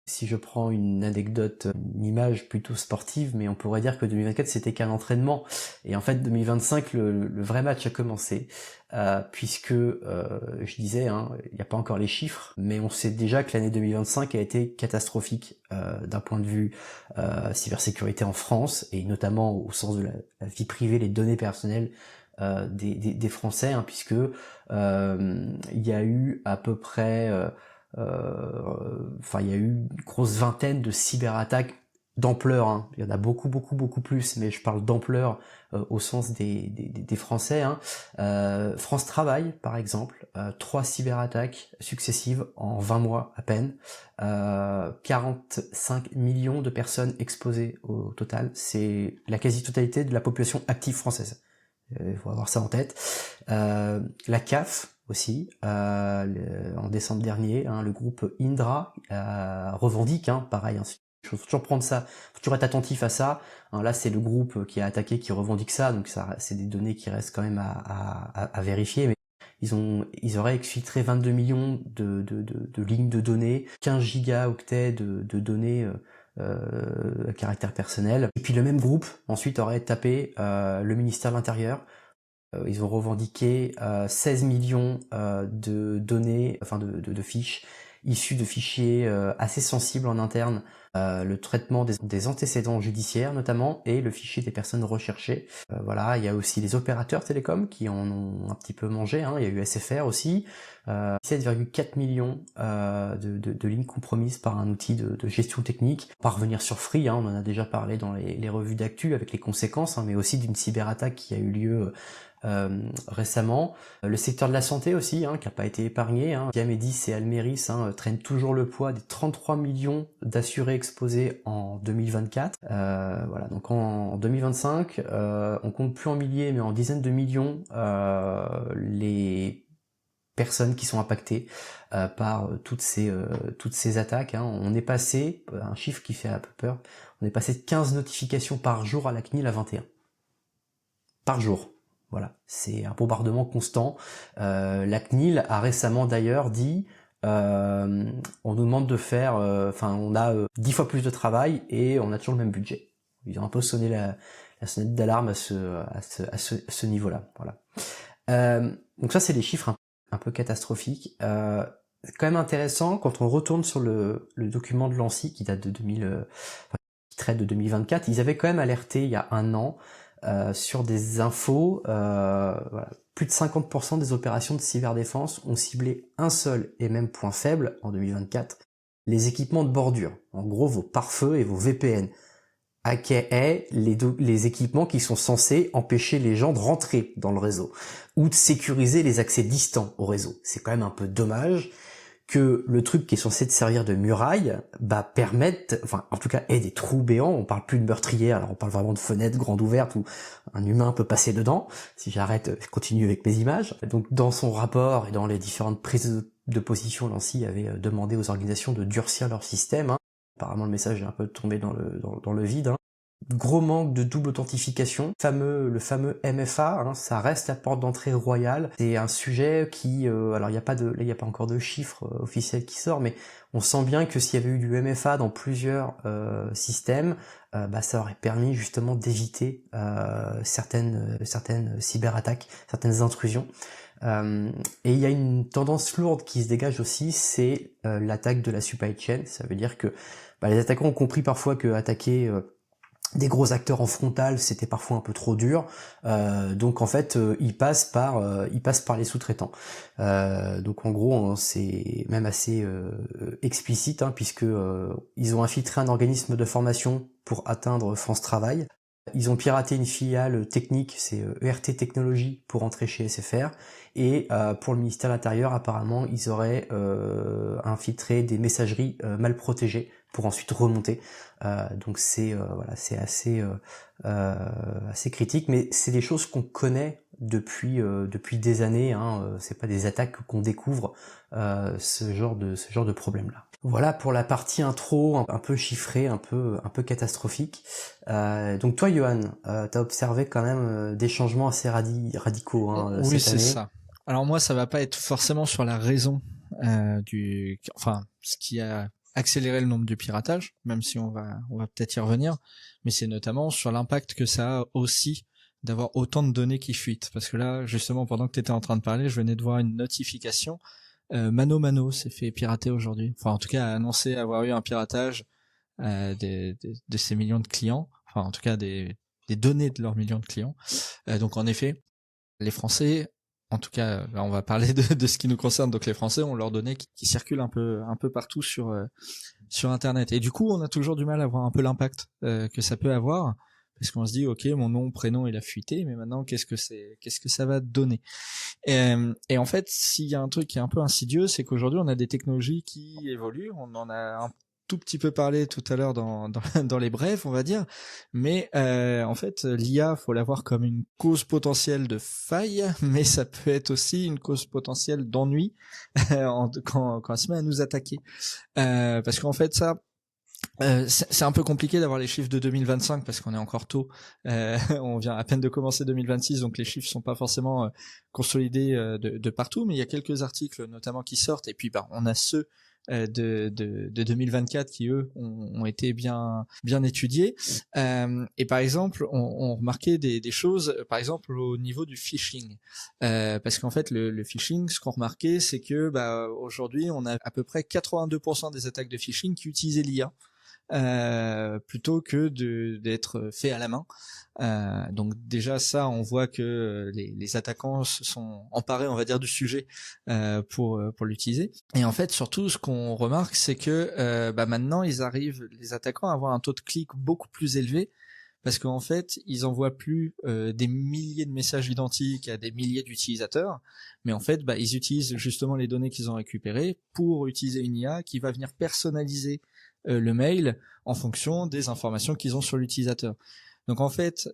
[SPEAKER 1] Si je prends une anecdote, une image plutôt sportive, mais on pourrait dire que 2024 c'était qu'un entraînement. Et en fait 2025 le vrai match a commencé, puisque je disais, il n'y a pas encore les chiffres, mais on sait déjà que l'année 2025 a été catastrophique d'un point de vue cybersécurité en France, et notamment au sens de la vie privée, les données personnelles des Français, puisque il y a eu à peu près il y a eu une grosse vingtaine de cyberattaques d'ampleur. Il y en a beaucoup plus, mais je parle d'ampleur au sens des Français. France Travail, par exemple, 3 cyberattaques successives en 20 mois à peine, 45 millions de personnes exposées au total. C'est la quasi-totalité de la population active française. Il faut avoir ça en tête. La CAF aussi, en décembre dernier, le groupe Indra revendique, pareil, il faut toujours prendre ça, faut toujours être attentif à ça. Là, c'est le groupe qui a attaqué qui revendique ça, donc ça, c'est des données qui restent quand même à vérifier. Mais ils auraient exfiltré 22 millions de lignes de données, 15 gigaoctets de données à caractère personnel. Et puis le même groupe ensuite aurait tapé le ministère de l'Intérieur. Ils ont revendiqué 16 millions de données, de fiches. issus de fichiers assez sensibles en interne, le traitement des antécédents judiciaires notamment, et le fichier des personnes recherchées. Voilà, il y a aussi les opérateurs télécoms qui en ont un petit peu mangé, hein. Il y a eu SFR aussi, 17,4 millions de lignes compromises par un outil de gestion technique. Pas revenir sur Free, hein, on en a déjà parlé dans les revues d'actu avec les conséquences, hein, mais aussi d'une cyberattaque qui a eu lieu récemment. Le secteur de la santé aussi, hein, qui n'a pas été épargné, hein. Diamedis et Almeris, hein, traînent toujours le poids des 33 millions d'assurés exposés en 2024. Voilà, donc en 2025, on compte plus en milliers mais en dizaines de millions les personnes qui sont impactées par toutes ces attaques, hein. On est passé, un chiffre qui fait un peu peur, on est passé de 15 notifications par jour à la CNIL à 21. Par jour. Voilà, c'est un bombardement constant. La CNIL a récemment d'ailleurs dit on nous demande de faire, on a 10 fois plus de travail et on a toujours le même budget. Ils ont un peu sonné la sonnette d'alarme à ce niveau-là. Voilà. Donc ça, c'est des chiffres un peu catastrophiques. C'est quand même intéressant quand on retourne sur le document de l'ANSSI qui date de qui traite de 2024. Ils avaient quand même alerté il y a un an sur des infos, voilà. Plus de 50% des opérations de cyberdéfense ont ciblé un seul et même point faible en 2024, les équipements de bordure. En gros, vos pare-feux et vos VPN. aka les équipements qui sont censés empêcher les gens de rentrer dans le réseau ou de sécuriser les accès distants au réseau. C'est quand même un peu dommage que le truc qui est censé te servir de muraille, permette, en tout cas, ait des trous béants. On parle plus de meurtrière, alors on parle vraiment de fenêtres grandes ouvertes où un humain peut passer dedans. Si j'arrête, je continue avec mes images. Donc, dans son rapport et dans les différentes prises de position, l'ANSSI avait demandé aux organisations de durcir leur système, hein. Apparemment, le message est un peu tombé dans le vide, hein. Gros manque de double authentification, le fameux MFA, hein, ça reste la porte d'entrée royale. C'est un sujet qui, alors il n'y a pas encore de chiffres officiels qui sortent, mais on sent bien que s'il y avait eu du MFA dans plusieurs systèmes, ça aurait permis justement d'éviter certaines cyberattaques, certaines intrusions. Et il y a une tendance lourde qui se dégage aussi, c'est l'attaque de la supply chain. Ça veut dire que les attaquants ont compris parfois que attaquer des gros acteurs en frontal, c'était parfois un peu trop dur. Donc en fait, ils passent par les sous-traitants. Donc en gros, c'est même assez explicite, hein, puisque ils ont infiltré un organisme de formation pour atteindre France Travail. Ils ont piraté une filiale technique, c'est ERT Technologies, pour entrer chez SFR. Et pour le ministère de l'Intérieur, apparemment, ils auraient infiltré des messageries mal protégées pour ensuite remonter. Donc c'est assez critique, mais c'est des choses qu'on connaît depuis des années, hein. C'est pas des attaques qu'on découvre, ce genre de problème là. Voilà pour la partie intro un peu chiffrée, un peu catastrophique. Donc toi, Johan, t'as observé quand même des changements assez radicaux, hein,
[SPEAKER 2] oui,
[SPEAKER 1] cette année.
[SPEAKER 2] c'est ça. Alors moi, ça va pas être forcément sur la raison ce qui a accéléré le nombre du piratage, même si on va peut-être y revenir, mais c'est notamment sur l'impact que ça a aussi d'avoir autant de données qui fuitent. Parce que là, justement, pendant que tu étais en train de parler, je venais de voir une notification. Mano s'est fait pirater aujourd'hui. Enfin, en tout cas, a annoncé avoir eu un piratage de ses millions de clients. Enfin, en tout cas, des données de leurs millions de clients. Donc, en effet, les Français, en tout cas, là, on va parler de ce qui nous concerne. Donc, les Français ont leurs données qui circulent un peu partout sur Internet. Et du coup, on a toujours du mal à voir un peu l'impact que ça peut avoir. Parce qu'on se dit, ok, mon nom, prénom, il a fuité, mais maintenant, qu'est-ce que ça va donner? Et en fait, s'il y a un truc qui est un peu insidieux, c'est qu'aujourd'hui, on a des technologies qui évoluent. On en a un tout petit peu parlé tout à l'heure dans les brèves, on va dire. Mais en fait, l'IA, faut la voir comme une cause potentielle de faille, mais ça peut être aussi une cause potentielle d'ennui quand elle se met à nous attaquer. Parce qu'en fait, ça... c'est un peu compliqué d'avoir les chiffres de 2025 parce qu'on est encore tôt. On vient à peine de commencer 2026, donc les chiffres sont pas forcément consolidés de partout, mais il y a quelques articles notamment qui sortent, et puis on a ceux de 2024 qui eux ont été bien étudiés. Et par exemple, on remarquait des choses, par exemple au niveau du phishing, parce qu'en fait le phishing, ce qu'on remarquait, c'est que aujourd'hui on a à peu près 82% des attaques de phishing qui utilisaient l'IA. Plutôt que d'être fait à la main. Donc déjà ça, on voit que les attaquants se sont emparés, on va dire, du sujet pour l'utiliser. Et en fait, surtout, ce qu'on remarque, c'est que maintenant, les attaquants, à avoir un taux de clic beaucoup plus élevé, parce qu'en fait, ils envoient plus des milliers de messages identiques à des milliers d'utilisateurs, mais en fait, ils utilisent justement les données qu'ils ont récupérées pour utiliser une IA qui va venir personnaliser le mail en fonction des informations qu'ils ont sur l'utilisateur. Donc en fait,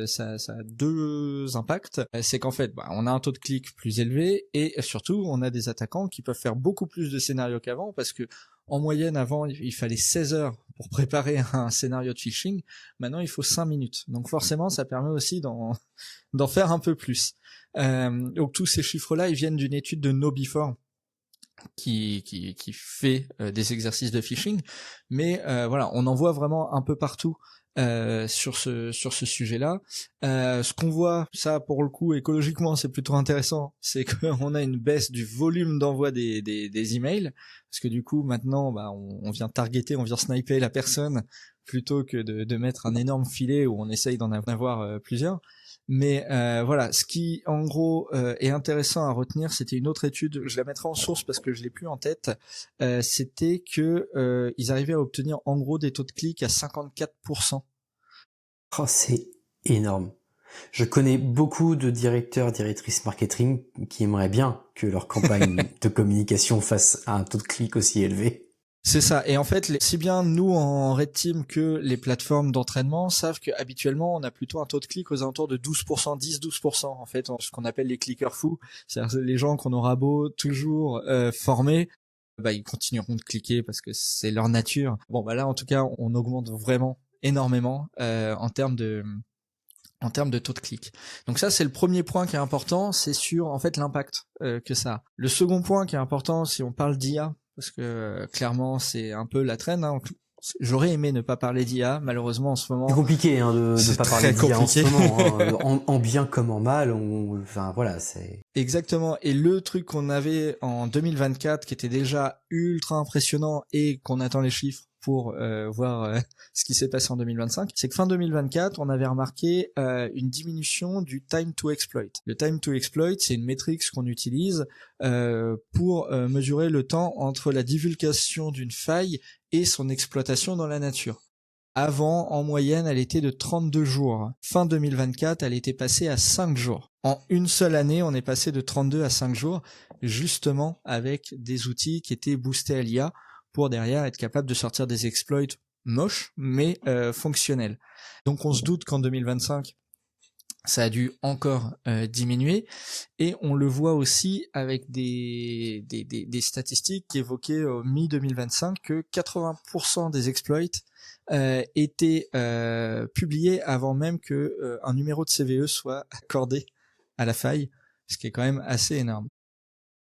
[SPEAKER 2] ça a deux impacts. C'est qu'en fait, on a un taux de clic plus élevé et surtout, on a des attaquants qui peuvent faire beaucoup plus de scénarios qu'avant parce que en moyenne, avant, il fallait 16 heures pour préparer un scénario de phishing. Maintenant, il faut 5 minutes. Donc forcément, ça permet aussi d'en faire un peu plus. Donc tous ces chiffres-là, ils viennent d'une étude de KnowBe4 qui fait des exercices de phishing, mais voilà, on en voit vraiment un peu partout sur ce sujet-là. Ce qu'on voit, ça pour le coup écologiquement c'est plutôt intéressant, c'est qu'on a une baisse du volume d'envoi des emails, parce que du coup maintenant on vient targeter, on vient sniper la personne plutôt que de mettre un énorme filet où on essaye d'en avoir plusieurs. Mais voilà, ce qui en gros est intéressant à retenir, c'était une autre étude, je la mettrai en source parce que je l'ai plus en tête, c'était que ils arrivaient à obtenir en gros des taux de clic à 54%.
[SPEAKER 1] Oh, c'est énorme. Je connais beaucoup de directeurs, directrices marketing qui aimeraient bien que leur campagne de communication fasse un taux de clic aussi élevé.
[SPEAKER 2] C'est ça. Et en fait, si bien nous en Red Team que les plateformes d'entraînement savent que habituellement on a plutôt un taux de clic aux alentours de 12%, 10-12%. En fait, ce qu'on appelle les clickers fous, c'est-à-dire les gens qu'on aura beau toujours former, ils continueront de cliquer parce que c'est leur nature. Bon, là en tout cas, on augmente vraiment énormément en termes de taux de clic. Donc ça, c'est le premier point qui est important, c'est sur en fait l'impact que ça a. Le second point qui est important, si on parle d'IA, parce que clairement c'est un peu la traîne, hein. J'aurais aimé ne pas parler d'IA, malheureusement en ce moment.
[SPEAKER 1] C'est compliqué de ne pas parler d'IA en ce moment, en bien comme en mal. Voilà, c'est
[SPEAKER 2] exactement. Et le truc qu'on avait en 2024 qui était déjà ultra impressionnant et qu'on attend les chiffres pour voir ce qui s'est passé en 2025, c'est que fin 2024, on avait remarqué une diminution du time to exploit. Le time to exploit, c'est une métrique qu'on utilise pour mesurer le temps entre la divulgation d'une faille et son exploitation dans la nature. Avant, en moyenne, elle était de 32 jours. Fin 2024, elle était passée à 5 jours. En une seule année, on est passé de 32 à 5 jours, justement avec des outils qui étaient boostés à l'IA, pour derrière être capable de sortir des exploits moches, mais fonctionnels. Donc on se doute qu'en 2025, ça a dû encore diminuer, et on le voit aussi avec des statistiques qui évoquaient mi-2025 que 80% des exploits étaient publiés avant même que un numéro de CVE soit accordé à la faille, ce qui est quand même assez énorme.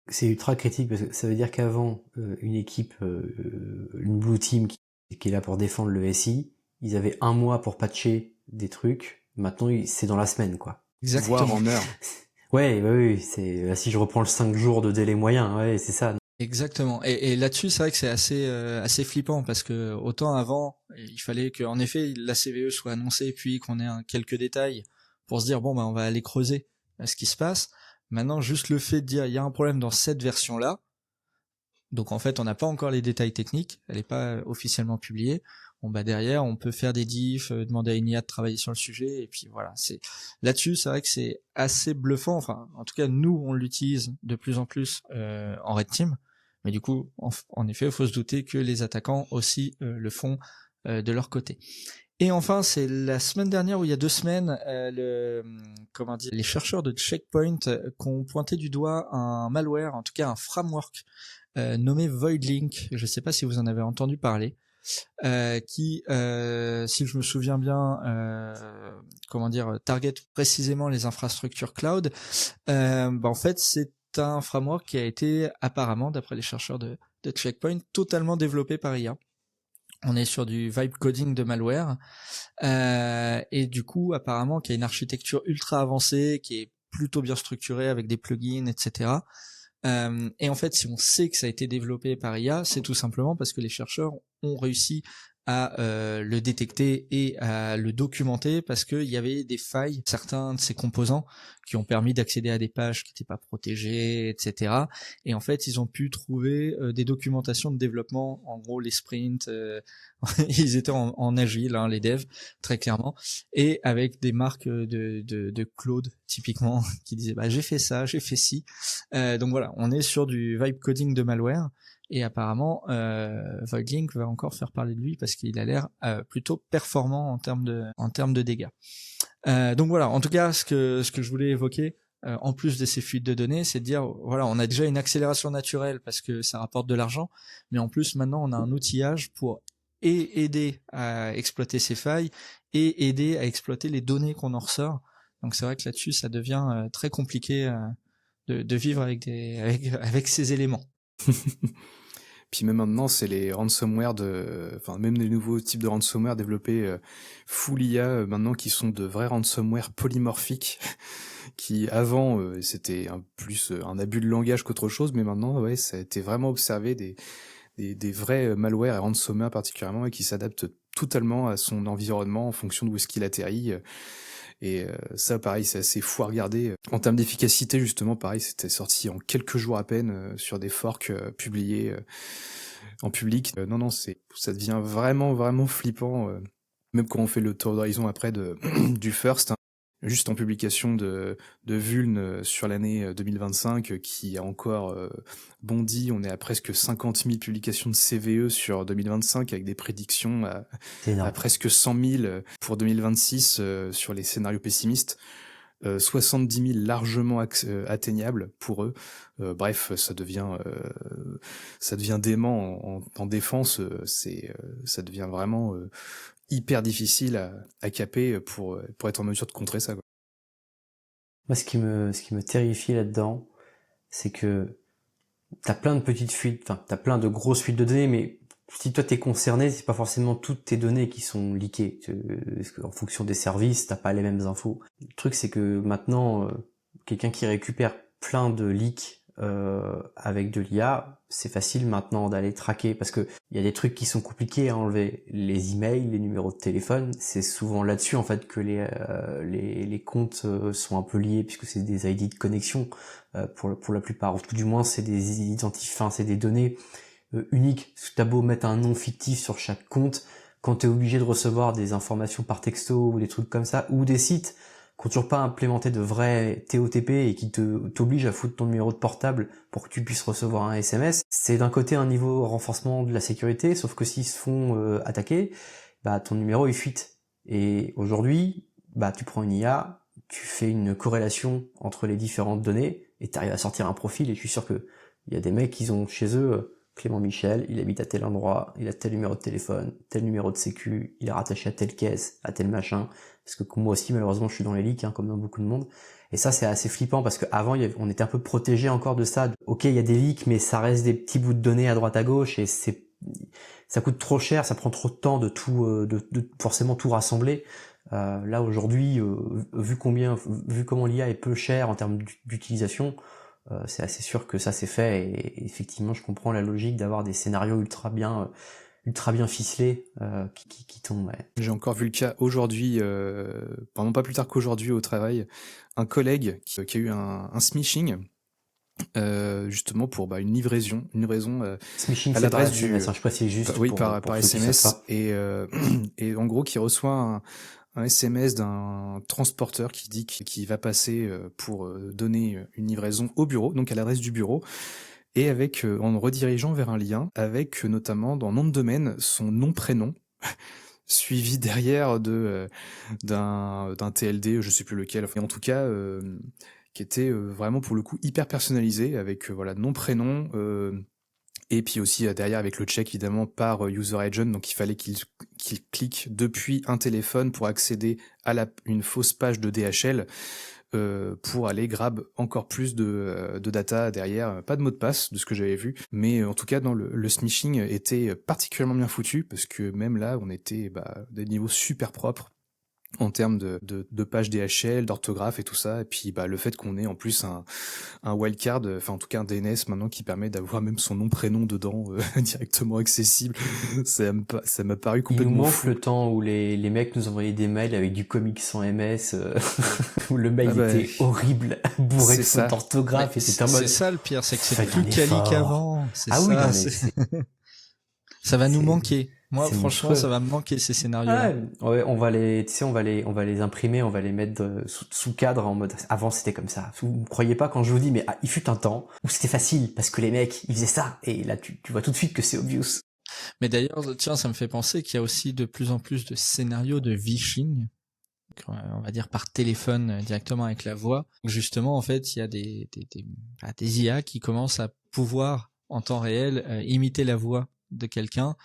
[SPEAKER 1] C'est ultra critique parce que ça veut dire qu'avant, une équipe, une blue team qui est là pour défendre le SI, ils avaient 1 mois pour patcher des trucs. Maintenant, c'est dans la semaine, quoi.
[SPEAKER 2] Exactement.
[SPEAKER 3] Voire en heure.
[SPEAKER 1] Ouais, c'est si je reprends le 5 jours de délai moyen, ouais, c'est ça.
[SPEAKER 2] Exactement. Et là-dessus, c'est vrai que c'est assez flippant parce que autant avant, il fallait que, en effet, la CVE soit annoncée puis qu'on ait quelques détails pour se dire bon on va aller creuser ce qui se passe. Maintenant, juste le fait de dire il y a un problème dans cette version-là, donc en fait on n'a pas encore les détails techniques, elle n'est pas officiellement publiée. Bon derrière on peut faire des diffs, demander à une IA de travailler sur le sujet, et puis voilà, c'est là-dessus c'est vrai que c'est assez bluffant. Enfin en tout cas nous on l'utilise de plus en plus en Red Team, mais du coup en effet il faut se douter que les attaquants aussi le font de leur côté. Et enfin, c'est la semaine dernière, ou il y a 2 semaines, les chercheurs de Checkpoint qui ont pointé du doigt un malware, en tout cas un framework nommé Voidlink. Je ne sais pas si vous en avez entendu parler, qui, si je me souviens bien, target précisément les infrastructures cloud. En fait, c'est un framework qui a été apparemment, d'après les chercheurs de de Checkpoint totalement développé par IA. On est sur du vibe coding de malware et du coup apparemment qui a une architecture ultra avancée, qui est plutôt bien structurée avec des plugins, etc. Et en fait, si on sait que ça a été développé par IA, c'est tout simplement parce que les chercheurs ont réussi à le détecter et à le documenter parce qu'il y avait des failles, certains de ces composants qui ont permis d'accéder à des pages qui n'étaient pas protégées, etc. Et en fait, ils ont pu trouver des documentations de développement, en gros les sprints, ils étaient en agile, les devs, très clairement, et avec des marques de Claude, typiquement, qui disaient bah j'ai fait ça, j'ai fait ci. Donc voilà, on est sur du vibe coding de malware. Et apparemment, Voidlink va encore faire parler de lui parce qu'il a l'air plutôt performant en termes de dégâts. Donc voilà, en tout cas, ce que je voulais évoquer, en plus de ces fuites de données, c'est de dire, voilà, on a déjà une accélération naturelle parce que ça rapporte de l'argent, mais en plus, maintenant, on a un outillage pour aider à exploiter ces failles et aider à exploiter les données qu'on en ressort. Donc c'est vrai que là-dessus, ça devient très compliqué de vivre avec ces éléments.
[SPEAKER 3] Puis même maintenant, c'est les ransomware même les nouveaux types de ransomware développés full IA maintenant qui sont de vrais ransomware polymorphiques qui avant c'était plus un abus de langage qu'autre chose, mais maintenant ouais, ça a été vraiment observé des vrais malware et ransomware particulièrement et qui s'adaptent totalement à son environnement en fonction de où est-ce qu'il atterrit. Et ça, pareil, c'est assez fou à regarder. En termes d'efficacité, justement, pareil, c'était sorti en quelques jours à peine sur des forks publiés en public. Non, ça devient vraiment, vraiment flippant. Même quand on fait le tour d'horizon après du first, juste en publication de Vuln sur l'année 2025 qui a encore bondi. On est à presque 50 000 publications de CVE sur 2025 avec des prédictions à presque 100 000 pour 2026 sur les scénarios pessimistes. 70 000 largement atteignables pour eux. Bref, ça devient dément en défense. Ça devient vraiment hyper difficile à caper pour être en mesure de contrer ça, quoi.
[SPEAKER 1] Moi, ce qui me terrifie là-dedans, c'est que t'as plein de petites fuites, enfin, t'as plein de grosses fuites de données, mais si toi t'es concerné, c'est pas forcément toutes tes données qui sont leakées. En fonction des services, t'as pas les mêmes infos. Le truc, c'est que maintenant, quelqu'un qui récupère plein de leaks avec de l'IA, c'est facile maintenant d'aller traquer parce que il y a des trucs qui sont compliqués à enlever. Les emails, les numéros de téléphone, c'est souvent là-dessus en fait que les comptes sont un peu liés puisque c'est des ID de connexion pour la plupart. Ou tout du moins, c'est des identifiants, c'est des données uniques. T'as beau mettre un nom fictif sur chaque compte, quand t'es obligé de recevoir des informations par texto ou des trucs comme ça, ou des sites qui n'ont toujours pas implémenté de vrai TOTP et qui t'obligent à foutre ton numéro de portable pour que tu puisses recevoir un SMS, c'est d'un côté un niveau renforcement de la sécurité, sauf que s'ils se font attaquer, bah ton numéro il fuite. Et aujourd'hui, bah tu prends une IA, tu fais une corrélation entre les différentes données et t'arrives à sortir un profil et je suis sûr que il y a des mecs qui ont chez eux Clément Michel, il habite à tel endroit, il a tel numéro de téléphone, tel numéro de sécu, il est rattaché à telle caisse, à tel machin, parce que moi aussi malheureusement je suis dans les leaks comme dans beaucoup de monde, et ça c'est assez flippant parce qu'avant on était un peu protégé encore de ça, ok il y a des leaks mais ça reste des petits bouts de données à droite à gauche et ça coûte trop cher, ça prend trop de temps de tout de forcément tout rassembler. Là aujourd'hui, vu comment l'IA est peu chère en termes d'utilisation, c'est assez sûr que ça c'est fait et effectivement je comprends la logique d'avoir des scénarios ultra bien ficelés qui tombent. Ouais.
[SPEAKER 3] J'ai encore vu le cas aujourd'hui, pendant pas plus tard qu'aujourd'hui au travail, un collègue qui a eu un smishing justement pour une livraison
[SPEAKER 1] smishing
[SPEAKER 3] à l'adresse du
[SPEAKER 1] SMS, je sais pas si c'est juste
[SPEAKER 3] par SMS et en gros qui reçoit un SMS d'un transporteur qui dit qu'il va passer pour donner une livraison au bureau, donc à l'adresse du bureau, et en redirigeant vers un lien avec notamment dans nom de domaine son nom-prénom, suivi derrière d'un TLD, je sais plus lequel, enfin, en tout cas qui était vraiment pour le coup hyper personnalisé avec nom-prénom. Et puis aussi derrière avec le check évidemment par user agent, donc il fallait qu'il clique depuis un téléphone pour accéder à une fausse page de DHL pour aller grab encore plus de data derrière. Pas de mot de passe de ce que j'avais vu, mais en tout cas dans le smishing était particulièrement bien foutu parce que même là on était des niveaux super propres en termes de pages DHL, d'orthographe et tout ça, et puis le fait qu'on ait en plus un wildcard, enfin en tout cas un DNS maintenant qui permet d'avoir même son nom prénom dedans directement accessible, ça m'a paru
[SPEAKER 1] Il nous
[SPEAKER 3] complètement
[SPEAKER 1] manque
[SPEAKER 3] fou.
[SPEAKER 1] le temps où les mecs nous envoyaient des mails avec du comics sans MS, où le mail
[SPEAKER 3] Ah bah,
[SPEAKER 1] était horrible, bourré de
[SPEAKER 3] c'est
[SPEAKER 1] fautes
[SPEAKER 3] ça.
[SPEAKER 1] d'orthographe, et c'était en
[SPEAKER 2] C'est
[SPEAKER 1] mode...
[SPEAKER 2] ça le pire, c'est que c'est
[SPEAKER 1] Faites
[SPEAKER 2] plus
[SPEAKER 1] un
[SPEAKER 2] quali
[SPEAKER 1] effort.
[SPEAKER 2] qu'avant. C'est
[SPEAKER 1] Ah
[SPEAKER 2] ça,
[SPEAKER 1] oui, non mais
[SPEAKER 2] c'est- ça va nous
[SPEAKER 1] c'est-
[SPEAKER 2] manquer. Moi,
[SPEAKER 1] c'est
[SPEAKER 2] franchement, ça
[SPEAKER 1] monstrueux.
[SPEAKER 2] va me manquer ces scénarios-là.
[SPEAKER 1] Ouais, on va les, tu sais, on va les imprimer, on va les mettre sous cadre en mode. Avant c'était comme ça. Vous ne croyez pas quand je vous dis, mais il fut un temps où c'était facile parce que les mecs ils faisaient ça et là tu vois tout de suite que c'est obvious.
[SPEAKER 2] Mais d'ailleurs, tiens, ça me fait penser qu'il y a aussi de plus en plus de scénarios de phishing, on va dire par téléphone directement avec la voix. Justement, en fait, il y a des IA qui commencent à pouvoir en temps réel imiter la voix de quelqu'un.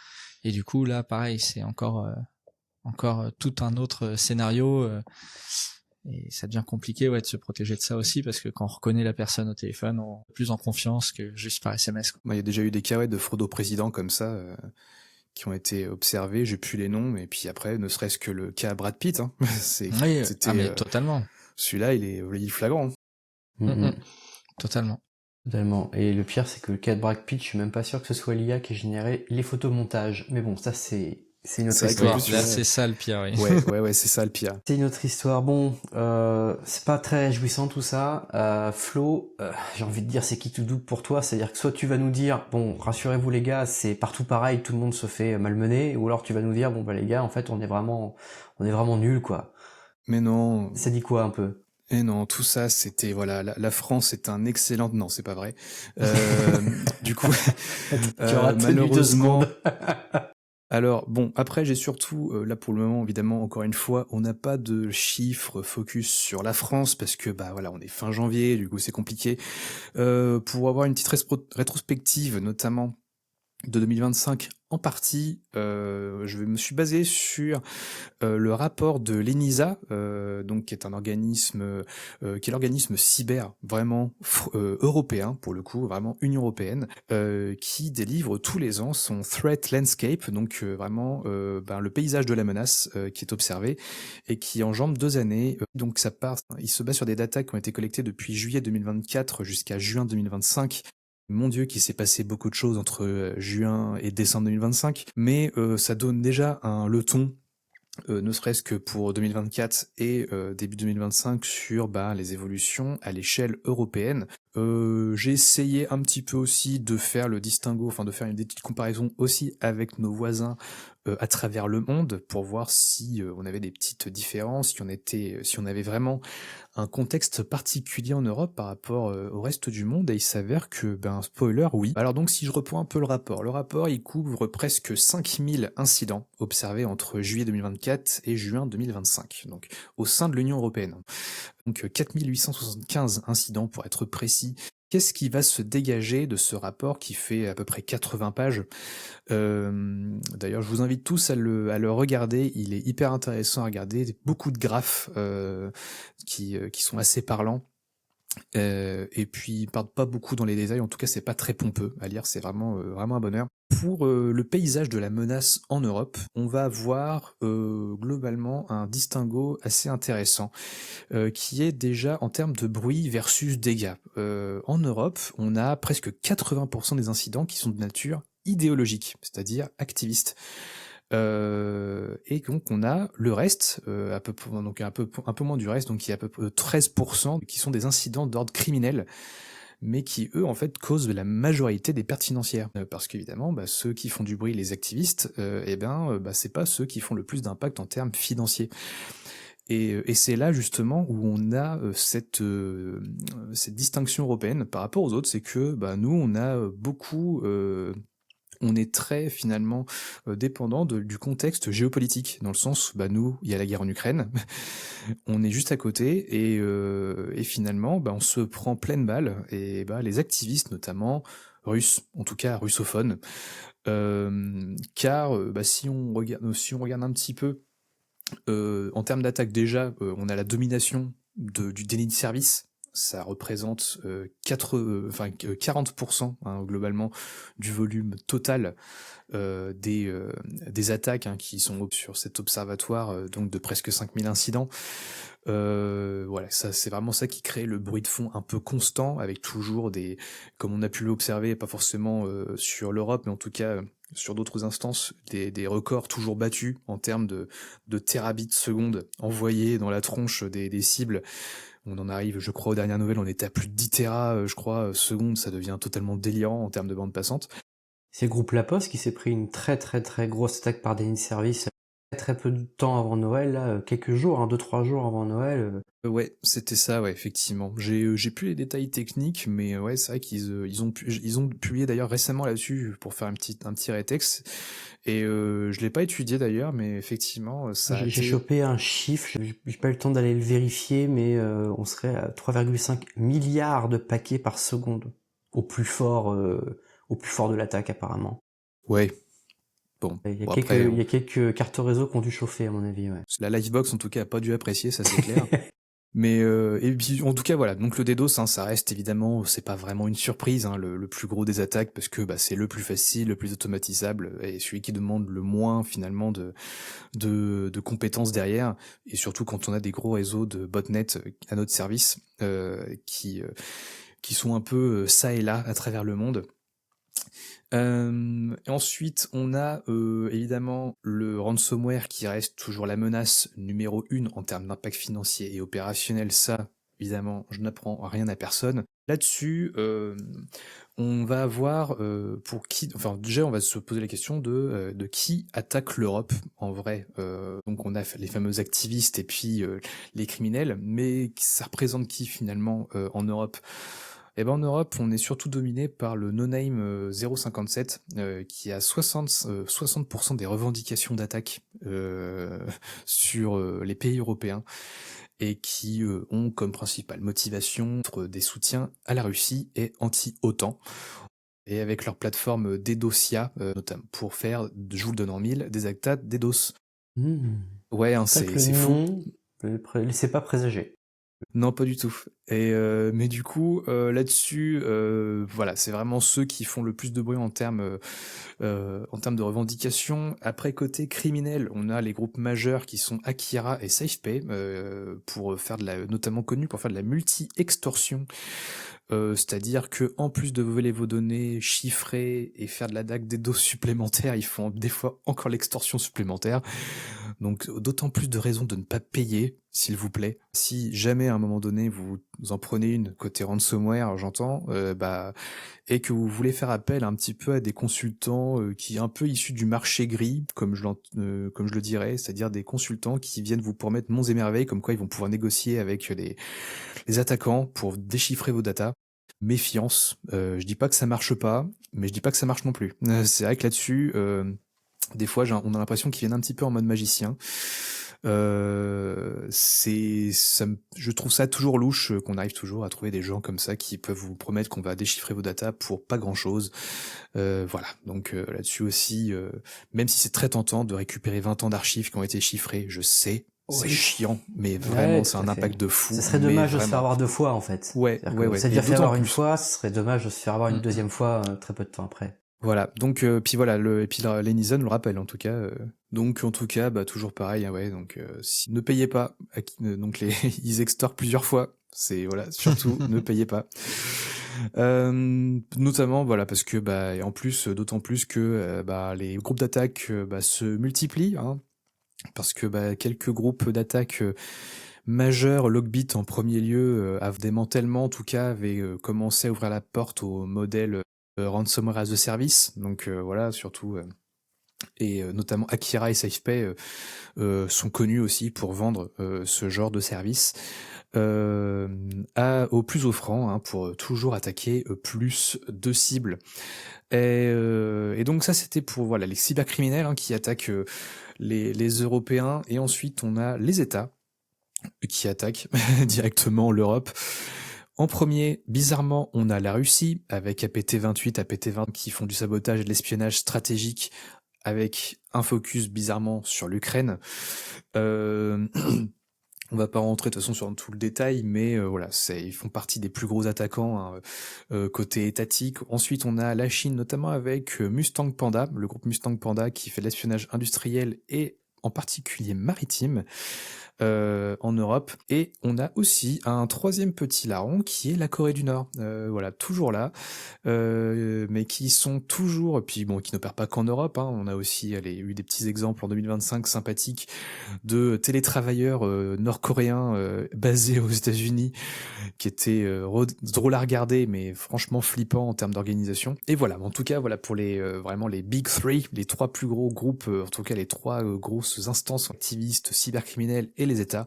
[SPEAKER 2] Et du coup, là, pareil, c'est encore tout un autre scénario. Et ça devient compliqué de se protéger de ça aussi, parce que quand on reconnaît la personne au téléphone, on est plus en confiance que juste par SMS.
[SPEAKER 3] Il y a déjà eu des cas de fraude au président comme ça qui ont été observés, j'ai plus les noms, et puis après, ne serait-ce que le cas Brad Pitt, hein,
[SPEAKER 2] Oui, mais totalement.
[SPEAKER 3] Celui-là, il est flagrant.
[SPEAKER 2] Totalement.
[SPEAKER 1] Totalement. Et le pire, c'est que le cas de Brad Pitt, je suis même pas sûr que ce soit l'IA qui ait généré les photomontages. Mais bon, ça c'est une autre
[SPEAKER 3] C'est vrai qu'en
[SPEAKER 1] histoire.
[SPEAKER 3] plus,
[SPEAKER 2] Là, c'est ça le pire, oui.
[SPEAKER 3] Ouais, c'est ça le pire.
[SPEAKER 1] C'est une autre histoire. Bon, c'est pas très réjouissant tout ça. Flo, j'ai envie de dire c'est qui tout double pour toi. C'est-à-dire que soit tu vas nous dire, bon, rassurez-vous les gars, c'est partout pareil, tout le monde se fait malmener, ou alors tu vas nous dire, bon bah les gars, en fait on est vraiment nuls quoi.
[SPEAKER 3] Mais non.
[SPEAKER 1] Ça dit quoi un peu?
[SPEAKER 3] Et non, tout ça, c'était voilà, la France est un excellent. Non, c'est pas vrai. Du coup, malheureusement. Alors bon, après j'ai surtout là pour le moment évidemment encore une fois, on n'a pas de chiffres focus sur la France parce que voilà, on est fin janvier, du coup c'est compliqué. Pour avoir une petite rétrospective notamment de 2025 en partie, je me suis basé sur le rapport de l'ENISA, donc qui est un organisme, qui est l'organisme cyber vraiment européen pour le coup, vraiment Union européenne, qui délivre tous les ans son Threat Landscape, donc vraiment le paysage de la menace qui est observé et qui enjambe 2 années. Donc ça part, il se base sur des datas qui ont été collectées depuis juillet 2024 jusqu'à juin 2025. Mon Dieu, qu'il s'est passé beaucoup de choses entre juin et décembre 2025, mais ça donne déjà le ton, ne serait-ce que pour 2024 et début 2025 sur les évolutions à l'échelle européenne. J'ai essayé un petit peu aussi de faire le distinguo, enfin de faire une petite comparaison aussi avec nos voisins à travers le monde pour voir si on avait des petites différences, si on avait vraiment un contexte particulier en Europe par rapport au reste du monde, et il s'avère que, spoiler, oui. Alors donc si je reprends un peu le rapport il couvre presque 5000 incidents observés entre juillet 2024 et juin 2025, donc au sein de l'Union européenne. Donc 4875 incidents pour être précis. Qu'est-ce qui va se dégager de ce rapport qui fait à peu près 80 pages? D'ailleurs, je vous invite tous à le regarder, il est hyper intéressant à regarder, beaucoup de graphes qui sont assez parlants. Et puis il part pas beaucoup dans les détails, en tout cas c'est pas très pompeux à lire, c'est vraiment un bonheur. Pour le paysage de la menace en Europe, on va avoir globalement un distinguo assez intéressant qui est déjà en termes de bruit versus dégâts. En Europe, on a presque 80% des incidents qui sont de nature idéologique, c'est-à-dire activiste. Et donc on a le reste, donc un peu moins du reste, donc il y a à peu près 13% qui sont des incidents d'ordre criminel, mais qui eux en fait causent la majorité des pertes financières, parce qu'évidemment ceux qui font du bruit, les activistes, c'est pas ceux qui font le plus d'impact en termes financiers. Et c'est là justement où on a cette distinction européenne par rapport aux autres, c'est que nous on a beaucoup on est très finalement dépendant du contexte géopolitique, dans le sens où nous, il y a la guerre en Ukraine, on est juste à côté, et finalement on se prend pleine balle, et les activistes notamment, russes, en tout cas russophones, car si on regarde un petit peu, en termes d'attaque déjà, on a la domination du déni de service. Ça représente 40% globalement du volume total des attaques qui sont sur cet observatoire, donc de presque 5000 incidents. Voilà, ça c'est vraiment ça qui crée le bruit de fond un peu constant, avec toujours comme on a pu l'observer, pas forcément sur l'Europe, mais en tout cas sur d'autres instances, des records toujours battus en termes de terabits seconde envoyés dans la tronche des cibles. On en arrive, je crois, aux dernières nouvelles, on était à plus de 10 téra, je crois, secondes, ça devient totalement délirant en termes de bande passante.
[SPEAKER 1] C'est le groupe La Poste qui s'est pris une très très très grosse attaque par déni de service très peu de temps avant Noël, là, quelques jours, 2-3 jours avant Noël.
[SPEAKER 3] Ouais, c'était ça, ouais, effectivement. J'ai plus les détails techniques, mais ouais, c'est vrai qu'ils ont publié d'ailleurs récemment là-dessus pour faire un petit rétexte. Et je l'ai pas étudié d'ailleurs, mais effectivement, ça a
[SPEAKER 1] J'ai
[SPEAKER 3] été...
[SPEAKER 1] chopé un chiffre, j'ai pas eu le temps d'aller le vérifier, mais on serait à 3,5 milliards de paquets par seconde au plus fort de l'attaque apparemment.
[SPEAKER 3] Ouais. Bon,
[SPEAKER 1] Il y a
[SPEAKER 3] après,
[SPEAKER 1] il y a quelques cartes réseau qui ont dû chauffer à mon avis, ouais.
[SPEAKER 3] la Livebox en tout cas a pas dû apprécier, ça c'est clair. Mais et puis en tout cas voilà, donc le DDoS, ça reste évidemment, c'est pas vraiment une surprise, le plus gros des attaques, parce que c'est le plus facile, le plus automatisable, et celui qui demande le moins finalement de compétences derrière, et surtout quand on a des gros réseaux de botnets à notre service qui sont un peu ça et là à travers le monde. Ensuite, on a évidemment le ransomware qui reste toujours la menace numéro 1 en termes d'impact financier et opérationnel. Ça, évidemment, je n'apprends rien à personne. Là-dessus, on va avoir pour qui... Enfin, déjà, on va se poser la question de qui attaque l'Europe, en vrai. Donc, on a les fameux activistes et puis les criminels, mais ça représente qui, finalement, en Europe ? Eh ben en Europe, on est surtout dominé par le no-name 057 qui a 60% des revendications d'attaque sur les pays européens et qui ont comme principale motivation des soutiens à la Russie et anti-OTAN. Et avec leur plateforme DDoSia, notamment pour faire, je vous le donne en mille, des actas DDoS. Ouais, c'est fou.
[SPEAKER 1] Laissez pas présager.
[SPEAKER 3] Non, pas du tout. Et mais du coup, là-dessus, voilà, c'est vraiment ceux qui font le plus de bruit en termes de revendications. Après, côté criminel, on a les groupes majeurs qui sont Akira et SafePay, pour faire notamment connus pour faire de la multi-extorsion. C'est-à-dire que en plus de voler vos données, chiffrer et faire de la DAC des doses supplémentaires, ils font des fois encore l'extorsion supplémentaire. Donc d'autant plus de raisons de ne pas payer, s'il vous plaît. Si jamais à un moment donné vous en prenez une côté ransomware, j'entends, et que vous voulez faire appel un petit peu à des consultants qui un peu issus du marché gris, comme je le dirais, c'est-à-dire des consultants qui viennent vous promettre monts et merveilles, comme quoi ils vont pouvoir négocier avec les attaquants pour déchiffrer vos datas. Méfiance. Je dis pas que ça marche pas, mais je dis pas que ça marche non plus. C'est vrai que là-dessus, des fois, on a l'impression qu'ils viennent un petit peu en mode magicien. Je trouve ça toujours louche qu'on arrive toujours à trouver des gens comme ça qui peuvent vous promettre qu'on va déchiffrer vos datas pour pas grand-chose. Voilà. Donc là-dessus aussi, même si c'est très tentant de récupérer 20 ans d'archives qui ont été chiffrées, je sais. C'est chiant, mais vraiment, c'est un impact de fou.
[SPEAKER 1] Ce serait dommage de se faire avoir 2 fois, en fait.
[SPEAKER 3] Ouais.
[SPEAKER 1] C'est déjà fait avoir une fois, ce serait dommage de se faire avoir une deuxième fois très peu de temps après.
[SPEAKER 3] Voilà. Donc, puis voilà, l'Enison le rappelle, en tout cas. Donc, en tout cas, toujours pareil, ouais. Donc, ne payez pas. Donc, ils extorquent plusieurs fois. C'est, voilà, surtout, ne payez pas. Notamment, voilà, parce que, et en plus, d'autant plus que, les groupes d'attaque, se multiplient, hein. Parce que quelques groupes d'attaque majeurs, Logbit en premier lieu, a démantèlement en tout cas avait commencé à ouvrir la porte au modèle ransomware as a service. Donc voilà, surtout et notamment Akira et SafePay sont connus aussi pour vendre ce genre de service aux plus offrants, hein, pour toujours attaquer plus de cibles. Et donc ça c'était pour voilà les cybercriminels, hein, qui attaquent les Européens, et ensuite on a les États qui attaquent directement l'Europe. En premier, bizarrement, on a la Russie avec APT28, APT20 qui font du sabotage et de l'espionnage stratégique avec un focus bizarrement sur l'Ukraine. On va pas rentrer de toute façon sur tout le détail, mais voilà, ils font partie des plus gros attaquants côté étatique. Ensuite, on a la Chine, notamment avec Mustang Panda, le groupe Mustang Panda qui fait de l'espionnage industriel et en particulier maritime en Europe. Et on a aussi un troisième petit larron qui est la Corée du Nord. Voilà, toujours là, mais qui sont toujours, puis bon, qui n'opèrent pas qu'en Europe. Hein. On a aussi eu des petits exemples en 2025 sympathiques de télétravailleurs nord-coréens basés aux États-Unis, qui étaient drôles à regarder, mais franchement flippants en termes d'organisation. Et voilà, en tout cas, voilà pour vraiment les Big Three, les trois plus gros groupes, en tout cas les trois grosses instances activistes, cybercriminels et les États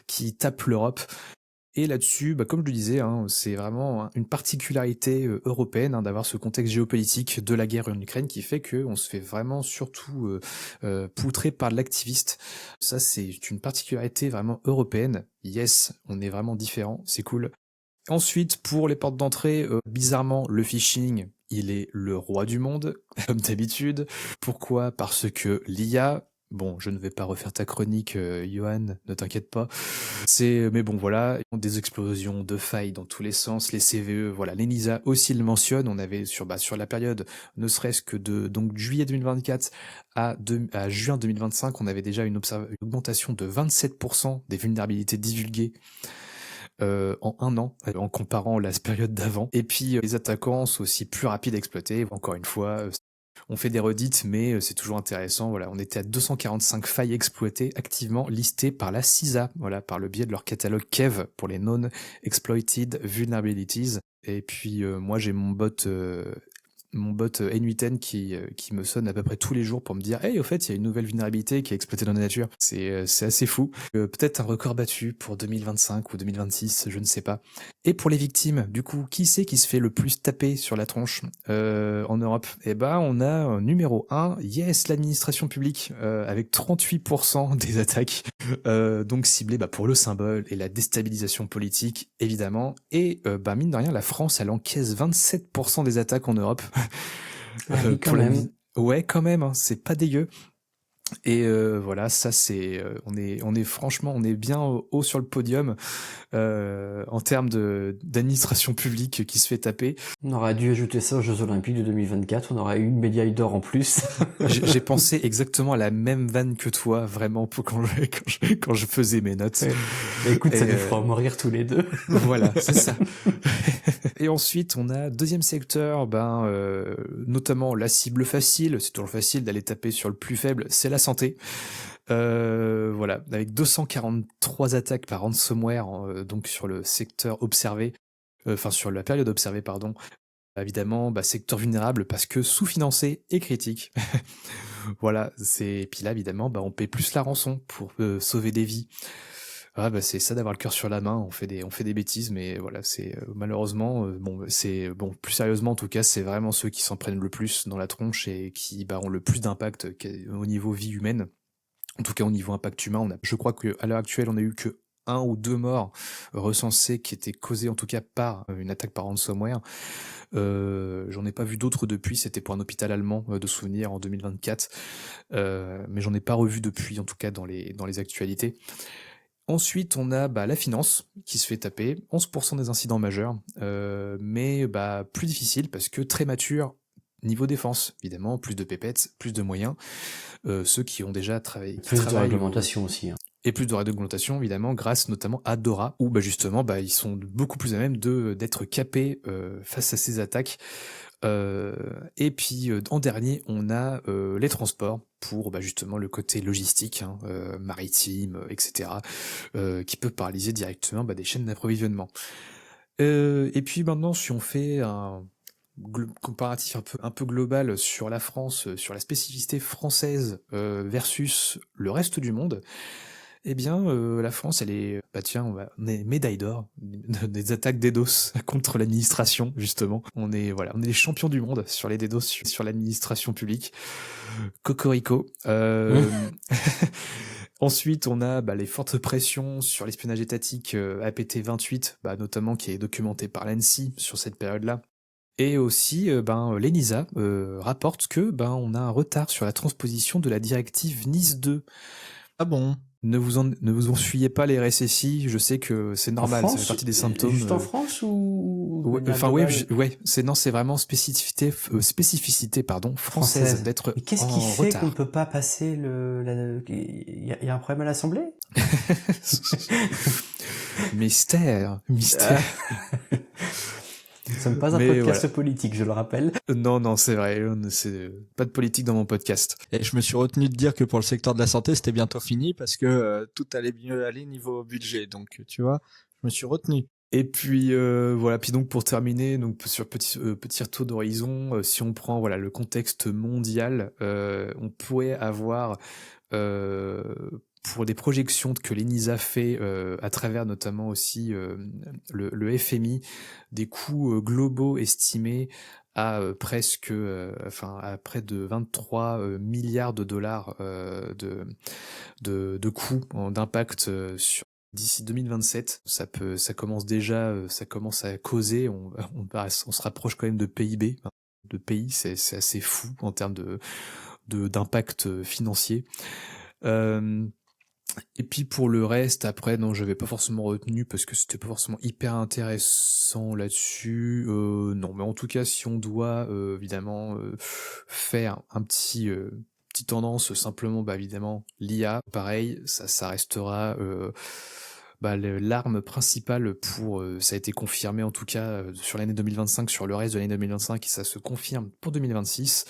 [SPEAKER 3] qui tapent l'Europe. Et là-dessus, comme je le disais, hein, c'est vraiment une particularité européenne d'avoir ce contexte géopolitique de la guerre en Ukraine qui fait qu'on se fait vraiment surtout poutrer par l'activiste. Ça, c'est une particularité vraiment européenne. Yes, on est vraiment différents, c'est cool. Ensuite, pour les portes d'entrée, bizarrement, le phishing, il est le roi du monde, comme d'habitude. Pourquoi ? Parce que l'IA... Bon, je ne vais pas refaire ta chronique, Johan, ne t'inquiète pas. Mais bon, voilà, des explosions de failles dans tous les sens, les CVE, voilà, l'ENISA aussi le mentionne. On avait sur la période, ne serait-ce que de juillet 2024 à juin 2025, on avait déjà une augmentation de 27% des vulnérabilités divulguées. En un an, en comparant la période d'avant. Et puis les attaquants sont aussi plus rapides à exploiter. Encore une fois, on fait des redites, mais c'est toujours intéressant. Voilà, on était à 245 failles exploitées activement listées par la CISA, voilà, par le biais de leur catalogue KEV pour les Non-Exploited Vulnerabilities. Et puis moi j'ai mon bot N8N qui me sonne à peu près tous les jours pour me dire « Hey, au fait, il y a une nouvelle vulnérabilité qui est exploitée dans la nature. » C'est assez fou. Peut-être un record battu pour 2025 ou 2026, je ne sais pas. Et pour les victimes, du coup, qui c'est qui se fait le plus taper sur la tronche en Europe ? Eh ben, on a numéro 1, yes, l'administration publique, avec 38% des attaques, donc ciblées pour le symbole et la déstabilisation politique, évidemment. Et mine de rien, la France, elle encaisse 27% des attaques en Europe.
[SPEAKER 1] Oui, quand même.
[SPEAKER 3] Ouais, quand même, hein, c'est pas dégueu. Et voilà, ça c'est, on est franchement, on est bien haut sur le podium en termes d'administration publique qui se fait taper.
[SPEAKER 1] On aurait dû ajouter ça aux Jeux Olympiques de 2024, on aurait eu une médaille d'or en plus.
[SPEAKER 3] J'ai pensé exactement à la même vanne que toi, vraiment, quand je faisais mes notes.
[SPEAKER 1] Ouais. Écoute, ça nous fera mourir tous les deux.
[SPEAKER 3] Voilà, c'est ça. Et ensuite, on a deuxième secteur, notamment la cible facile. C'est toujours facile d'aller taper sur le plus faible, c'est la santé. Voilà, avec 243 attaques par ransomware, donc sur le secteur observé, sur la période observée, pardon. Évidemment, secteur vulnérable parce que sous-financé et critique. Voilà, puis là, évidemment, on paie plus la rançon pour sauver des vies. Ah c'est ça d'avoir le cœur sur la main, on fait des bêtises, mais voilà, c'est malheureusement, plus sérieusement en tout cas, c'est vraiment ceux qui s'en prennent le plus dans la tronche et qui ont le plus d'impact au niveau vie humaine. En tout cas, au niveau impact humain, je crois qu'à l'heure actuelle, on a eu que 1 ou 2 morts recensés qui étaient causés en tout cas par une attaque par ransomware. J'en ai pas vu d'autres depuis, c'était pour un hôpital allemand de souvenir en 2024, mais j'en ai pas revu depuis, en tout cas dans les actualités. Ensuite, on a la finance qui se fait taper, 11% des incidents majeurs, mais plus difficile parce que très mature niveau défense, évidemment, plus de pépettes, plus de moyens, ceux qui ont déjà travaillé.
[SPEAKER 1] Plus de réglementation aussi. Hein.
[SPEAKER 3] Et plus de réglementation, évidemment, grâce notamment à Dora, où justement, ils sont beaucoup plus à même d'être capés face à ces attaques. Et puis en dernier, on a les transports pour justement le côté logistique, maritime, etc., qui peut paralyser directement des chaînes d'approvisionnement. Et puis maintenant, si on fait un comparatif un peu global sur la France, sur la spécificité française versus le reste du monde, eh bien, la France, elle est, on est médaille d'or des attaques DDoS contre l'administration, justement. On est les champions du monde sur les DDoS, sur l'administration publique. Cocorico. Ensuite, on a les fortes pressions sur l'espionnage étatique APT28, notamment qui est documenté par l'ANSSI sur cette période-là. Et aussi, l'ENISA rapporte que on a un retard sur la transposition de la directive NIS 2.
[SPEAKER 2] Ah bon?
[SPEAKER 3] Ne vous en fuyez pas les RSSI, je sais que c'est normal, ça fait partie des symptômes.
[SPEAKER 1] Juste en France ou de
[SPEAKER 3] Ouais,
[SPEAKER 1] manière
[SPEAKER 3] enfin ouais,
[SPEAKER 1] globale
[SPEAKER 3] ouais, c'est vraiment spécificité pardon française d'être
[SPEAKER 1] Mais qu'est-ce qui
[SPEAKER 3] en
[SPEAKER 1] fait qu'on ne
[SPEAKER 3] retard.
[SPEAKER 1] peut pas passer il y a un problème à l'Assemblée?
[SPEAKER 3] Mystère.
[SPEAKER 1] Ah. Nous ne sommes pas un
[SPEAKER 3] Mais
[SPEAKER 1] podcast
[SPEAKER 3] voilà.
[SPEAKER 1] politique, je le rappelle.
[SPEAKER 3] Non, c'est vrai, c'est pas de politique dans mon podcast.
[SPEAKER 2] Et je me suis retenu de dire que pour le secteur de la santé, c'était bientôt fini parce que tout allait mieux aller niveau budget. Donc, tu vois, je me suis retenu.
[SPEAKER 3] Et puis voilà, puis donc pour terminer, donc sur petit retour d'horizon, si on prend voilà le contexte mondial, on pourrait avoir pour des projections que l'ENISA fait à travers notamment aussi le FMI, des coûts globaux estimés à presque, enfin à près de 23 milliards de dollars de coûts, d'impact sur d'ici 2027. Ça commence déjà, ça commence à causer. On se rapproche quand même de PIB, hein, de pays. C'est assez fou en termes d'impact financier. Et puis pour le reste, après, non, j'avais pas forcément retenu parce que c'était pas forcément hyper intéressant là-dessus. Non, mais en tout cas, si on doit évidemment faire un petite tendance, simplement, bah évidemment, l'IA, pareil, ça restera l'arme principale pour, ça a été confirmé en tout cas sur l'année 2025, sur le reste de l'année 2025, et ça se confirme pour 2026.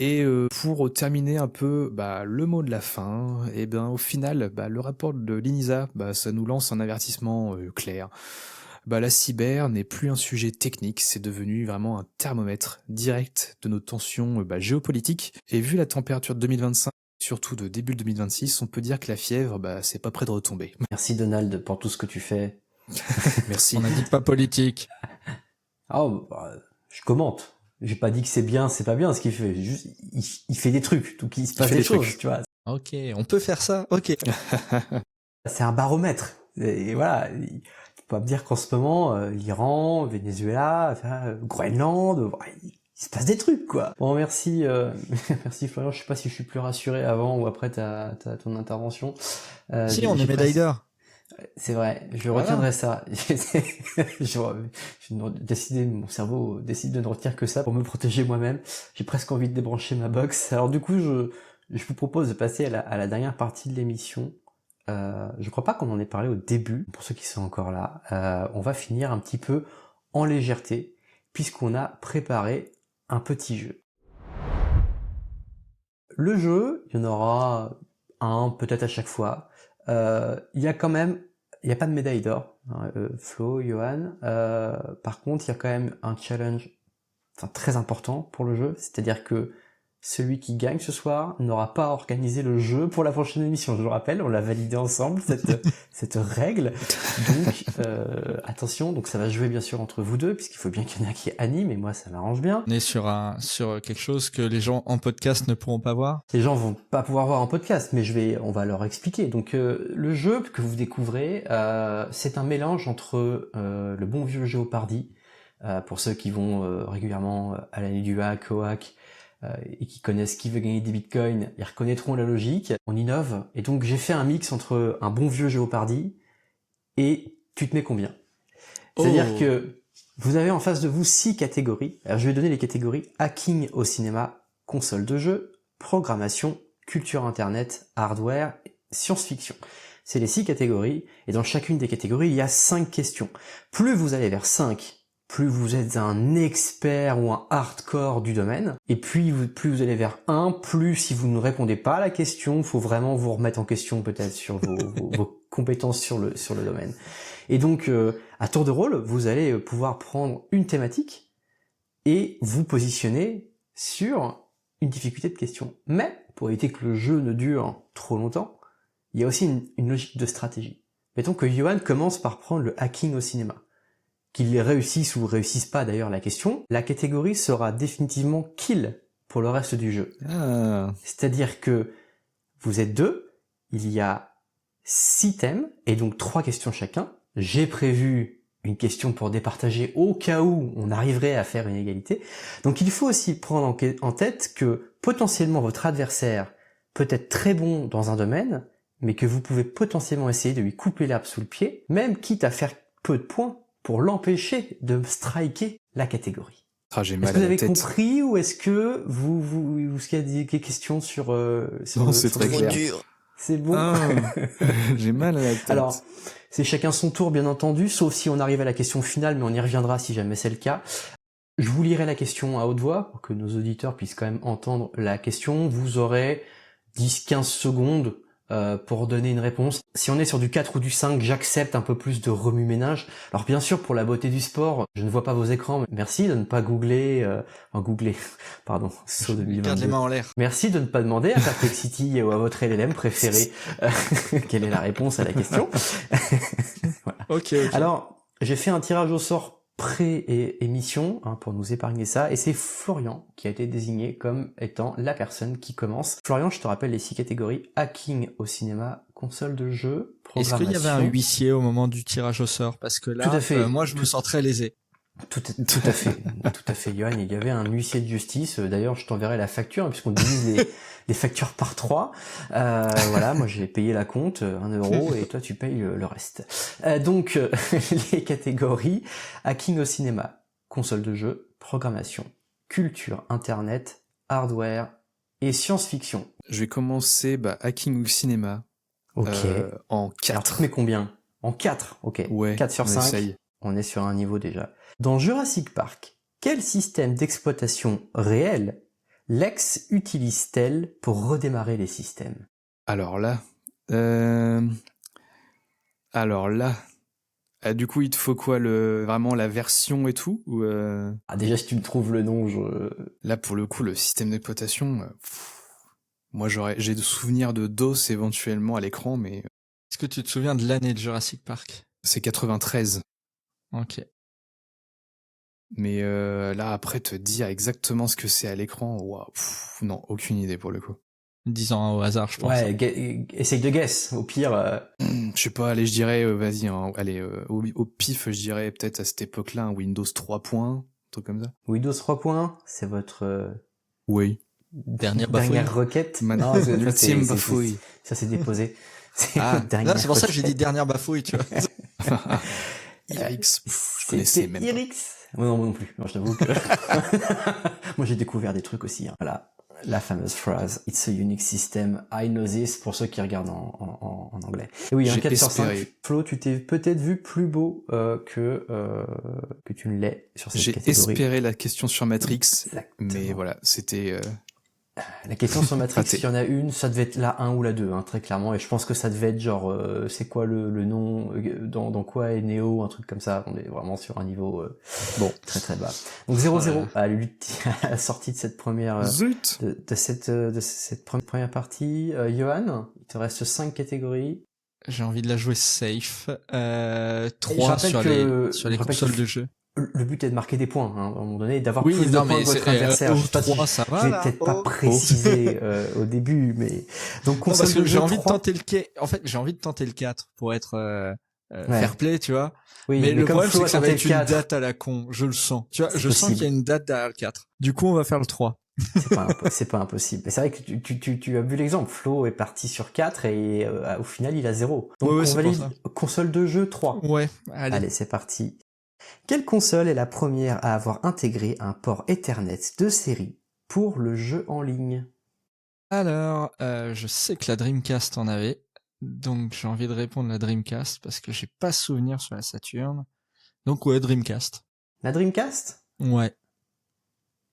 [SPEAKER 3] Et pour terminer un peu le mot de la fin, et ben au final, le rapport de l'INISA, ça nous lance un avertissement clair. La cyber n'est plus un sujet technique, c'est devenu vraiment un thermomètre direct de nos tensions géopolitiques. Et vu la température de 2025, surtout de début 2026, on peut dire que la fièvre, c'est pas près de retomber.
[SPEAKER 1] Merci Donald pour tout ce que tu fais.
[SPEAKER 3] Merci.
[SPEAKER 2] On a dit pas politique.
[SPEAKER 1] Je commente. J'ai pas dit que c'est bien, c'est pas bien ce qu'il fait. Juste, il fait des trucs, donc il se passe des choses, tu vois.
[SPEAKER 2] Ok, on peut faire ça. Ok.
[SPEAKER 1] C'est un baromètre. Et voilà, il faut pas me dire qu'en ce moment, l'Iran, Venezuela, Groenland, il se passe des trucs, quoi. Bon, merci, merci Florian. Je sais pas si je suis plus rassuré avant ou après ton intervention.
[SPEAKER 2] Si, on est médaille d'or.
[SPEAKER 1] C'est vrai, je retiendrai ça. Mon cerveau décide de ne retenir que ça pour me protéger moi-même. J'ai presque envie de débrancher ma box. Alors du coup, je vous propose de passer à la dernière partie de l'émission. Je crois pas qu'on en ait parlé au début, pour ceux qui sont encore là. On va finir un petit peu en légèreté, puisqu'on a préparé un petit jeu. Le jeu, il y en aura un peut-être à chaque fois. Il y a pas de médaille d'or, hein, Flo, Johan. Par contre, il y a quand même un challenge très important pour le jeu, c'est-à-dire que celui qui gagne ce soir n'aura pas à organiser le jeu pour la prochaine émission. Je le rappelle, on l'a validé ensemble, cette règle. Donc, attention, donc ça va jouer bien sûr entre vous deux, puisqu'il faut bien qu'il y en ait qui anime, et moi ça m'arrange bien.
[SPEAKER 2] On est sur quelque chose que les gens en podcast ne pourront pas voir.
[SPEAKER 1] Les gens vont pas pouvoir voir en podcast, mais on va leur expliquer. Donc, le jeu que vous découvrez, c'est un mélange entre le bon vieux Jeopardy, pour ceux qui vont régulièrement à l'année du hack, au hack, et qui connaissent qui veut gagner des bitcoins, ils reconnaîtront la logique. On innove, et donc j'ai fait un mix entre un bon vieux Jeopardy et tu te mets combien. C'est-à-dire que vous avez en face de vous 6 catégories. Alors je vais donner les catégories: hacking au cinéma, console de jeu, programmation, culture internet, hardware, science-fiction. C'est les 6 catégories, et dans chacune des catégories, il y a 5 questions. Plus vous allez vers 5, plus vous êtes un expert ou un hardcore du domaine, et plus vous allez vers 1, plus si vous ne répondez pas à la question, il faut vraiment vous remettre en question peut-être sur vos compétences sur le domaine. Et donc, à tour de rôle, vous allez pouvoir prendre une thématique et vous positionner sur une difficulté de question. Mais, pour éviter que le jeu ne dure trop longtemps, il y a aussi une logique de stratégie. Mettons que Johan commence par prendre le hacking au cinéma. Qu'il réussisse ou réussisse pas d'ailleurs la question, la catégorie sera définitivement kill pour le reste du jeu. C'est-à-dire que vous êtes 2, il y a 6 thèmes, et donc 3 questions chacun. J'ai prévu une question pour départager au cas où on arriverait à faire une égalité. Donc il faut aussi prendre en tête que potentiellement votre adversaire peut-être très bon dans un domaine, mais que vous pouvez potentiellement essayer de lui couper l'herbe sous le pied, même quitte à faire peu de points pour l'empêcher de striker la catégorie.
[SPEAKER 3] Ah, j'ai
[SPEAKER 1] Est-ce
[SPEAKER 3] mal
[SPEAKER 1] que vous
[SPEAKER 3] à la
[SPEAKER 1] avez
[SPEAKER 3] tête.
[SPEAKER 1] compris ou est-ce que est-ce qu'il y a des questions sur
[SPEAKER 3] Non, c'est très
[SPEAKER 1] le-
[SPEAKER 3] clair.
[SPEAKER 4] dur.
[SPEAKER 1] C'est bon.
[SPEAKER 3] Ah, j'ai mal à la tête.
[SPEAKER 1] Alors, c'est chacun son tour, bien entendu, sauf si on arrive à la question finale, mais on y reviendra si jamais c'est le cas. Je vous lirai la question à haute voix pour que nos auditeurs puissent quand même entendre la question. Vous aurez 10-15 secondes pour donner une réponse. Si on est sur du 4 ou du 5, j'accepte un peu plus de remue-ménage. Alors bien sûr, pour la beauté du sport, je ne vois pas vos écrans, mais merci de ne pas pardon, saut
[SPEAKER 2] Garde les
[SPEAKER 1] 2022.
[SPEAKER 2] mains en l'air.
[SPEAKER 1] Merci de ne pas demander à Perplexity ou à votre LLM préféré quelle est la réponse à la question.
[SPEAKER 2] Ok.
[SPEAKER 1] Alors, j'ai fait un tirage au sort pré-émission pour nous épargner ça, et c'est Florian qui a été désigné comme étant la personne qui commence. Florian, je te rappelle les 6 catégories: hacking au cinéma, console de jeu,
[SPEAKER 2] Est-ce
[SPEAKER 1] programmation.
[SPEAKER 2] qu'il y avait un huissier au moment du tirage au sort? Parce que là,
[SPEAKER 1] Tout à fait.
[SPEAKER 2] moi, je me sens très lésé.
[SPEAKER 1] Tout à fait, Johan. Il y avait un huissier de justice. D'ailleurs, je t'enverrai la facture, puisqu'on divise les factures par 3. Voilà, moi j'ai payé la compte, 1 euro, et toi tu payes le reste. Donc, les catégories: hacking au cinéma, console de jeu, programmation, culture, internet, hardware et science-fiction.
[SPEAKER 3] Je vais commencer hacking au cinéma
[SPEAKER 1] Ok.
[SPEAKER 3] en
[SPEAKER 1] Alors,
[SPEAKER 3] 4.
[SPEAKER 1] tu mets combien? En 4, ok.
[SPEAKER 3] Ouais,
[SPEAKER 1] 4 sur
[SPEAKER 3] on
[SPEAKER 1] 5.
[SPEAKER 3] essaye.
[SPEAKER 1] On est sur un niveau déjà. Dans Jurassic Park, quel système d'exploitation réel Lex utilise-t-elle pour redémarrer les systèmes?
[SPEAKER 3] Alors là, du coup, il te faut quoi, vraiment la version et tout, ou
[SPEAKER 1] Déjà, si tu me trouves le nom,
[SPEAKER 3] là pour le coup le système d'exploitation, moi j'ai de souvenirs de DOS éventuellement à l'écran, mais
[SPEAKER 2] Est-ce que tu te souviens de l'année de Jurassic Park?
[SPEAKER 3] c'est 93.
[SPEAKER 2] Ok.
[SPEAKER 3] Mais là après te dire exactement ce que c'est à l'écran, waouh, non, aucune idée pour le coup.
[SPEAKER 2] 10 ans au hasard, je pense.
[SPEAKER 1] Ouais, essaye de guess. Au pire,
[SPEAKER 3] Je sais pas, allez, je dirais, vas-y, allez, au pif, je dirais peut-être à cette époque-là un Windows 3 points, un truc comme ça.
[SPEAKER 1] Windows 3 points, c'est votre
[SPEAKER 3] Oui.
[SPEAKER 2] Dernière bafouille.
[SPEAKER 1] requête.
[SPEAKER 3] Maintenant,
[SPEAKER 1] Non, ça,
[SPEAKER 3] l'ultime
[SPEAKER 1] c'est-
[SPEAKER 3] bafouille.
[SPEAKER 1] Ça s'est déposé. C'est
[SPEAKER 3] Ah,
[SPEAKER 1] une dernière
[SPEAKER 2] Là, c'est pour ça que j'ai dit
[SPEAKER 1] requête.
[SPEAKER 2] dernière bafouille, tu vois.
[SPEAKER 3] Irix, je connaissais même pas.
[SPEAKER 1] Irix. Moi non plus. Moi, je t'avoue que moi j'ai découvert des trucs aussi. Voilà, la fameuse phrase "It's a unique system, I know this" pour ceux qui regardent en anglais. Et oui, un
[SPEAKER 3] J'ai
[SPEAKER 1] 4 sur 5.
[SPEAKER 3] espéré.
[SPEAKER 1] Flo, tu t'es peut-être vu plus beau que tu ne l'es sur cette
[SPEAKER 3] J'ai
[SPEAKER 1] catégorie.
[SPEAKER 3] espéré la question sur Matrix,
[SPEAKER 1] Exactement.
[SPEAKER 3] mais voilà, c'était...
[SPEAKER 1] La question sur Matrix,
[SPEAKER 3] Raté.
[SPEAKER 1] s'il y en a une, ça devait être la 1 ou la 2, très clairement. Et je pense que ça devait être genre, c'est quoi le nom, dans quoi est Neo, un truc comme ça. On est vraiment sur un niveau très très bas. Donc 0-0 à la sortie de cette première
[SPEAKER 3] Zut.
[SPEAKER 1] de cette première partie. Johan, il te reste 5 catégories.
[SPEAKER 2] J'ai envie de la jouer safe.
[SPEAKER 1] Je
[SPEAKER 2] 3
[SPEAKER 1] rappelle
[SPEAKER 2] sur
[SPEAKER 1] que-
[SPEAKER 2] les
[SPEAKER 1] je rappelle
[SPEAKER 2] consoles
[SPEAKER 1] que-
[SPEAKER 2] de jeu.
[SPEAKER 1] Le but est de marquer des points, à un moment donné, d'avoir
[SPEAKER 2] Oui,
[SPEAKER 1] plus de
[SPEAKER 2] non,
[SPEAKER 1] points
[SPEAKER 2] mais
[SPEAKER 1] que votre
[SPEAKER 2] c'est,
[SPEAKER 1] adversaire. Je sais pas si
[SPEAKER 2] 3, ça va,
[SPEAKER 1] je vais
[SPEAKER 2] là.
[SPEAKER 1] peut-être pas
[SPEAKER 2] Oh.
[SPEAKER 1] préciser au début, mais donc
[SPEAKER 2] Non,
[SPEAKER 1] console
[SPEAKER 2] parce que
[SPEAKER 1] de
[SPEAKER 2] j'ai
[SPEAKER 1] jeu
[SPEAKER 2] envie de
[SPEAKER 1] 3.
[SPEAKER 2] tenter le En fait, j'ai envie de tenter le 4 pour être
[SPEAKER 1] Ouais.
[SPEAKER 2] fair play, tu vois.
[SPEAKER 1] Oui,
[SPEAKER 2] mais le
[SPEAKER 1] comme
[SPEAKER 2] problème,
[SPEAKER 1] Flo
[SPEAKER 2] c'est
[SPEAKER 1] a
[SPEAKER 2] que ça va
[SPEAKER 1] tenté
[SPEAKER 2] être
[SPEAKER 1] le
[SPEAKER 2] une
[SPEAKER 1] 4,
[SPEAKER 2] date à la con. Je le sens. Tu vois,
[SPEAKER 1] C'est
[SPEAKER 2] je sens
[SPEAKER 1] possible.
[SPEAKER 2] qu'il y a une date derrière le 4. Du coup, on va faire le 3.
[SPEAKER 1] c'est pas impossible. Mais c'est vrai que tu as vu l'exemple. Flo est parti sur 4 et au final, il a 0. Donc,
[SPEAKER 2] Ouais,
[SPEAKER 1] on
[SPEAKER 2] c'est pour
[SPEAKER 1] valide
[SPEAKER 2] ça.
[SPEAKER 1] console de jeu 3.
[SPEAKER 2] Ouais, allez.
[SPEAKER 1] Allez, c'est parti. Quelle console est la première à avoir intégré un port Ethernet de série pour le jeu en ligne?
[SPEAKER 2] Alors, je sais que la Dreamcast en avait. Donc, j'ai envie de répondre la Dreamcast parce que j'ai pas souvenir sur la Saturn. Donc, ouais, Dreamcast.
[SPEAKER 1] La Dreamcast?
[SPEAKER 2] Ouais.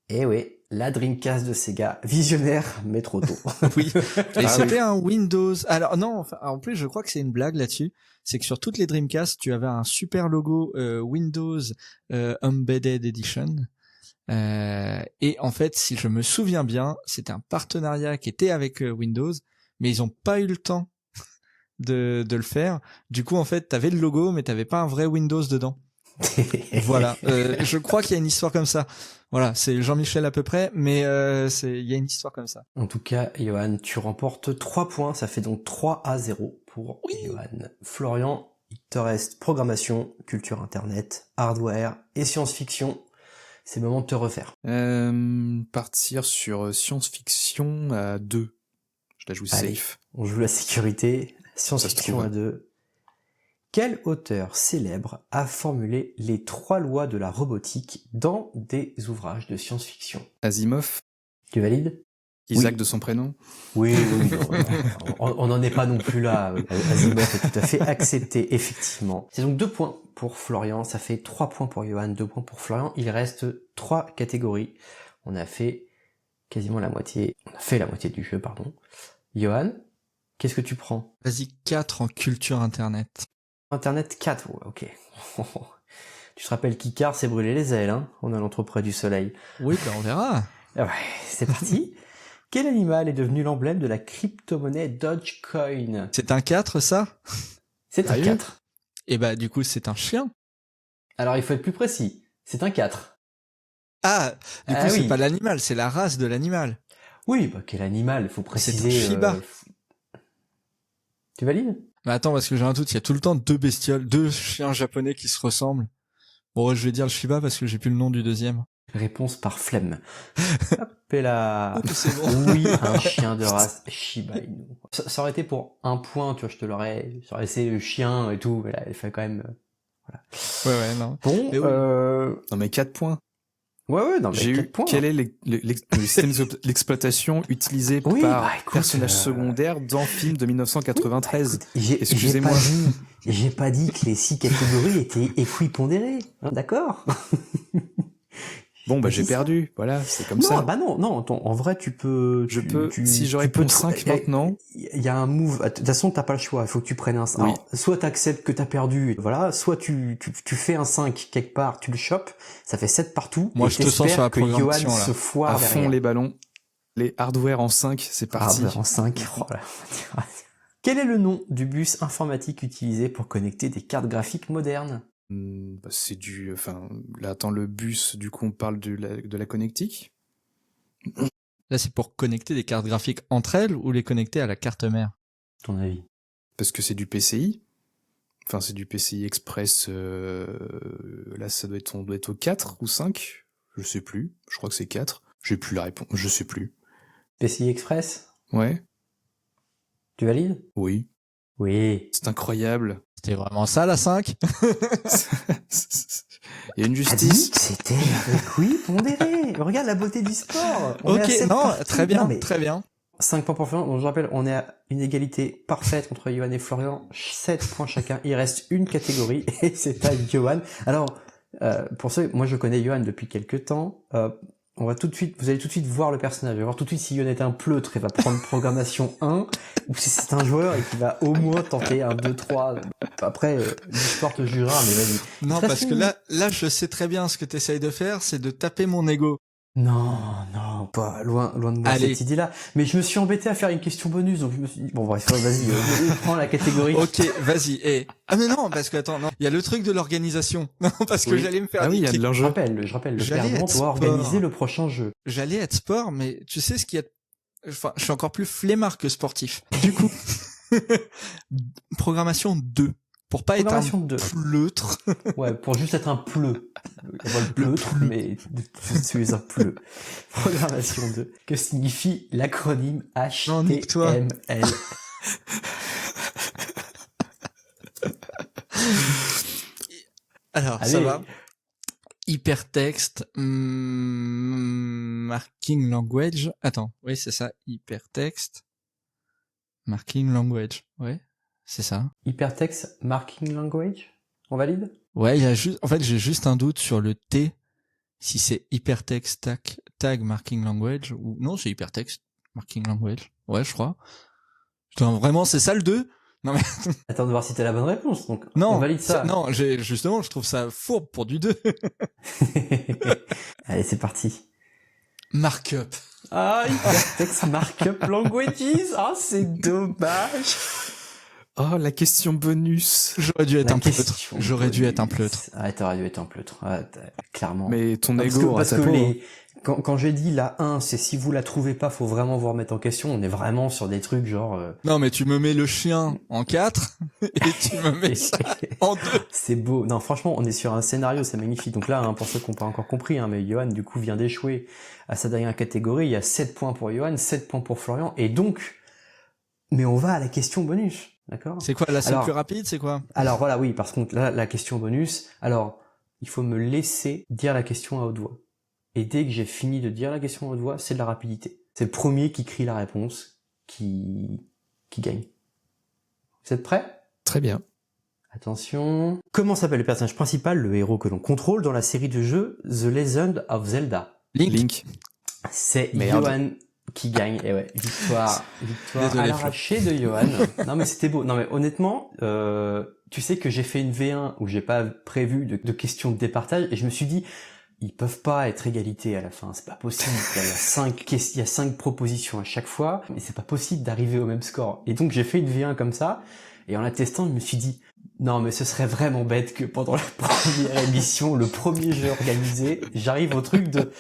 [SPEAKER 1] Eh oui, la Dreamcast de Sega. Visionnaire, mais trop tôt.
[SPEAKER 2] Oui. Et
[SPEAKER 3] Ah
[SPEAKER 2] c'était un Windows. Alors non, enfin, en plus je crois que c'est une blague là-dessus. C'est que sur toutes les Dreamcast, tu avais un super logo Windows Embedded Edition. Et en fait, si je me souviens bien, c'était un partenariat qui était avec Windows, mais ils ont pas eu le temps de le faire. Du coup, en fait, t'avais le logo, mais t'avais pas un vrai Windows dedans. Voilà. Je crois qu'il y a une histoire comme ça. Voilà, c'est Jean-Michel à peu près, mais il y a une histoire comme ça.
[SPEAKER 1] En tout cas, Johan, tu remportes 3 points, ça fait donc 3-0 pour Johan. Florian, il te reste programmation, culture internet, hardware et science-fiction. C'est le moment de te refaire.
[SPEAKER 3] Partir sur science-fiction à 2. Je la joue
[SPEAKER 1] Allez,
[SPEAKER 3] safe.
[SPEAKER 1] on joue la sécurité.
[SPEAKER 3] Ça se
[SPEAKER 1] Science-fiction
[SPEAKER 3] trouve.
[SPEAKER 1] à deux. Quel auteur célèbre a formulé les 3 lois de la robotique dans des ouvrages de science-fiction?
[SPEAKER 3] Asimov,
[SPEAKER 1] Tu valides?
[SPEAKER 3] Isaac
[SPEAKER 1] Oui.
[SPEAKER 3] de son prénom.
[SPEAKER 1] Oui, on n'en est pas non plus là. Asimov est tout à fait accepté, effectivement. C'est donc 2 points pour Florian, ça fait 3 points pour Johan, 2 points pour Florian. Il reste 3 catégories. On a fait quasiment la moitié. On a fait la moitié du jeu, pardon. Johan, qu'est-ce que tu prends?
[SPEAKER 2] Vas-y, 4 en culture internet.
[SPEAKER 1] Internet 4, ouais, ok. Tu te rappelles qu'Icare s'est brûlé les ailes, hein, en allant trop près du soleil.
[SPEAKER 2] Oui, ben on verra.
[SPEAKER 1] Ah ouais, c'est parti. Quel animal est devenu l'emblème de la crypto-monnaie Dogecoin?
[SPEAKER 2] C'est un 4, ça?
[SPEAKER 1] C'est un
[SPEAKER 3] Sérieux
[SPEAKER 1] 4.
[SPEAKER 2] Et bah, du coup, c'est un chien.
[SPEAKER 1] Alors il faut être plus précis. C'est un 4.
[SPEAKER 2] Ah, du coup,
[SPEAKER 1] Ah
[SPEAKER 2] c'est
[SPEAKER 1] oui.
[SPEAKER 2] pas l'animal, c'est la race de l'animal.
[SPEAKER 1] Oui, bah quel animal, il faut préciser.
[SPEAKER 2] C'est un Shiba.
[SPEAKER 1] Tu valides?
[SPEAKER 2] Mais attends, parce que j'ai un doute, il y a tout le temps 2 bestioles, 2 chiens japonais qui se ressemblent. Bon, je vais dire le Shiba parce que j'ai plus le nom du deuxième.
[SPEAKER 1] Réponse par flemme. Hop, et là.
[SPEAKER 2] C'est bon.
[SPEAKER 1] Oui, un chien de race Shiba Inu. Ça aurait été pour 1 point, tu vois, je te l'aurais, ça aurait essayé le chien et tout, mais là, il fait quand même, voilà.
[SPEAKER 2] Ouais, non.
[SPEAKER 1] Bon,
[SPEAKER 2] Mais oui.
[SPEAKER 3] Non mais 4 points.
[SPEAKER 1] Ouais, non, mais
[SPEAKER 3] J'ai
[SPEAKER 1] 4
[SPEAKER 3] eu
[SPEAKER 1] points.
[SPEAKER 3] quel est le système d'exploitation utilisé
[SPEAKER 1] Oui,
[SPEAKER 3] par
[SPEAKER 1] bah, écoute,
[SPEAKER 3] personnage secondaire dans film de 1993.
[SPEAKER 1] Écoute, j'ai
[SPEAKER 3] Excusez-moi.
[SPEAKER 1] pas dit que les 6 catégories étaient équipondérées, hein, d'accord?
[SPEAKER 3] Bon bah
[SPEAKER 1] Mais
[SPEAKER 3] j'ai
[SPEAKER 1] c'est ça.
[SPEAKER 3] perdu, voilà, c'est comme
[SPEAKER 1] Non,
[SPEAKER 3] ça.
[SPEAKER 1] bah non, attends, en vrai, tu peux...
[SPEAKER 3] Je
[SPEAKER 1] tu-
[SPEAKER 3] peux,
[SPEAKER 1] tu-
[SPEAKER 3] si je
[SPEAKER 1] tu
[SPEAKER 3] réponds
[SPEAKER 1] peux
[SPEAKER 3] 5 maintenant.
[SPEAKER 1] Il y a un move, de toute façon, t'as pas le choix, il faut que tu prennes un...
[SPEAKER 3] Oui.
[SPEAKER 1] Alors, soit t'acceptes que t'as perdu, voilà, soit tu fais un 5 quelque part, tu le chopes, ça fait 7 partout,
[SPEAKER 2] Moi,
[SPEAKER 1] et
[SPEAKER 2] je te sens sur la
[SPEAKER 1] t'espères que Johan
[SPEAKER 2] programmation, là.
[SPEAKER 1] se foire
[SPEAKER 3] À fond
[SPEAKER 1] derrière.
[SPEAKER 3] les ballons. Les hardware en 5, c'est parti.
[SPEAKER 1] Ah, bah, en 5, oh là. Quel est le nom du bus informatique utilisé pour connecter des cartes graphiques modernes?
[SPEAKER 3] Bah, c'est du, enfin, là, attends, le bus, du coup, on parle de la connectique.
[SPEAKER 2] Là, c'est pour connecter des cartes graphiques entre elles ou les connecter à la carte mère.
[SPEAKER 1] Ton avis?
[SPEAKER 3] Parce que c'est du PCI. Enfin, c'est du PCI Express, là, on doit être au 4 ou 5. Je sais plus. Je crois que c'est 4. J'ai plus la réponse. Je sais plus.
[SPEAKER 1] PCI Express?
[SPEAKER 3] Ouais.
[SPEAKER 1] Tu valides?
[SPEAKER 3] Oui.
[SPEAKER 1] Oui.
[SPEAKER 3] C'est incroyable.
[SPEAKER 2] C'était vraiment ça, la 5?
[SPEAKER 3] Il y a une
[SPEAKER 1] T'as dit
[SPEAKER 3] justice.
[SPEAKER 1] que c'était équipondéré. Regarde la beauté du sport. On est à
[SPEAKER 2] Ok,
[SPEAKER 1] 7
[SPEAKER 2] non,
[SPEAKER 1] partout.
[SPEAKER 2] très bien,
[SPEAKER 1] Non, mais
[SPEAKER 2] très bien.
[SPEAKER 1] 5 points pour Florian. Donc, je rappelle, on est à une égalité parfaite entre Johan et Florian. 7 points chacun. Il reste une catégorie et c'est à Johan. Alors, pour ceux, moi je connais Johan depuis quelques temps. Vous allez tout de suite voir le personnage. Vous allez voir tout de suite si Johan est un pleutre et va prendre programmation 1 ou si c'est un joueur et qui va au moins tenter un 2, 3. Après, l'histoire te jugera, mais vas-y.
[SPEAKER 2] Non,
[SPEAKER 1] De toute
[SPEAKER 2] parce
[SPEAKER 1] façon-
[SPEAKER 2] que là, je sais très bien ce que t'essayes de faire, c'est de taper mon ego.
[SPEAKER 1] Non, pas loin de moi
[SPEAKER 2] Allez.
[SPEAKER 1] cette idée-là. Mais je me suis embêté à faire une question bonus, donc je me suis dit, bon bref, vas-y, prends la catégorie.
[SPEAKER 2] Ok, vas-y. Ah mais non, parce que attends, non, il y a le truc de l'organisation. Non, parce que
[SPEAKER 3] Oui.
[SPEAKER 2] j'allais me faire
[SPEAKER 3] Ah oui, il y a de
[SPEAKER 1] Je
[SPEAKER 3] l'enjeu.
[SPEAKER 1] rappelle, le
[SPEAKER 2] J'allais
[SPEAKER 1] perdant
[SPEAKER 2] être
[SPEAKER 1] doit
[SPEAKER 2] sport.
[SPEAKER 1] organiser le prochain jeu.
[SPEAKER 2] J'allais être sport, mais tu sais ce qu'il y a. Enfin, je suis encore plus flemmard que sportif. Du coup, programmation 2. Pour pas être un
[SPEAKER 1] Programmation 2.
[SPEAKER 2] pleutre.
[SPEAKER 1] Ouais, pour juste être un pleu. On voit le pleutre, mais je suis un pleu. Programmation 2. Que signifie l'acronyme
[SPEAKER 2] Non, nique-toi.
[SPEAKER 1] HTML?
[SPEAKER 2] Alors,
[SPEAKER 1] Allez.
[SPEAKER 2] ça va. Hypertexte, marking language. Attends, oui, c'est ça, hypertexte, marking language. Ouais, c'est ça.
[SPEAKER 1] Hypertext Marking Language? On valide?
[SPEAKER 2] Ouais, il y a juste, en fait, j'ai juste un doute sur le T, si c'est hypertext tag marking language ou non, c'est hypertext marking language. Ouais, je crois. Putain, vraiment, c'est ça le 2? Non mais
[SPEAKER 1] Attends de voir si t'as la bonne réponse. Donc,
[SPEAKER 2] non,
[SPEAKER 1] on valide ça.
[SPEAKER 2] non, justement, je trouve ça fourbe pour du 2.
[SPEAKER 1] Allez, c'est parti.
[SPEAKER 2] Markup.
[SPEAKER 1] Ah, Hypertext Markup Languages. Ah, c'est dommage.
[SPEAKER 3] Oh, la question bonus.
[SPEAKER 2] J'aurais dû être
[SPEAKER 1] La
[SPEAKER 2] un pleutre.
[SPEAKER 1] question
[SPEAKER 2] J'aurais dû être un
[SPEAKER 1] bonus.
[SPEAKER 2] pleutre.
[SPEAKER 1] Ah, t'aurais dû être un pleutre. Ah, clairement.
[SPEAKER 3] Mais ton
[SPEAKER 1] Parce
[SPEAKER 3] ego
[SPEAKER 1] que,
[SPEAKER 3] aura
[SPEAKER 1] parce
[SPEAKER 3] sa
[SPEAKER 1] que
[SPEAKER 3] peau.
[SPEAKER 1] les, quand j'ai dit la 1, c'est si vous la trouvez pas, faut vraiment vous remettre en question. On est vraiment sur des trucs genre,
[SPEAKER 2] Non, mais tu me mets le chien en 4 et tu me mets ça en 2.
[SPEAKER 1] c'est beau. Non, franchement, on est sur un scénario, c'est magnifique. Donc là, hein, pour ceux qui n'ont pas encore compris, hein, mais Johan, du coup, vient d'échouer à sa dernière catégorie. Il y a 7 points pour Johan, 7 points pour Florian. Et donc, Mais on va à la question bonus, d'accord?
[SPEAKER 2] C'est quoi, là, c'est
[SPEAKER 1] Alors-
[SPEAKER 2] plus rapide, c'est quoi?
[SPEAKER 1] Alors voilà, oui, parce que là, la question bonus, alors, il faut me laisser dire la question à haute voix. Et dès que j'ai fini de dire la question à haute voix, c'est de la rapidité. C'est le premier qui crie la réponse qui gagne. Vous êtes prêts?
[SPEAKER 3] Très bien.
[SPEAKER 1] Attention. Comment s'appelle le personnage principal, le héros que l'on contrôle dans la série de jeux The Legend of Zelda?
[SPEAKER 3] Link.
[SPEAKER 1] C'est
[SPEAKER 3] Merde.
[SPEAKER 1] Johan qui gagne. Et ouais, victoire
[SPEAKER 2] Désolé,
[SPEAKER 1] à
[SPEAKER 2] Flo.
[SPEAKER 1] l'arraché de Johan. Non mais c'était beau. Non mais honnêtement, tu sais que j'ai fait une V1 où j'ai pas prévu de questions de départage et je me suis dit, ils peuvent pas être égalité à la fin, c'est pas possible. Il y a 5 propositions à chaque fois, mais c'est pas possible d'arriver au même score. Et donc j'ai fait une V1 comme ça, et en la testant, je me suis dit, non mais ce serait vraiment bête que pendant la première émission, le premier jeu organisé, j'arrive au truc de,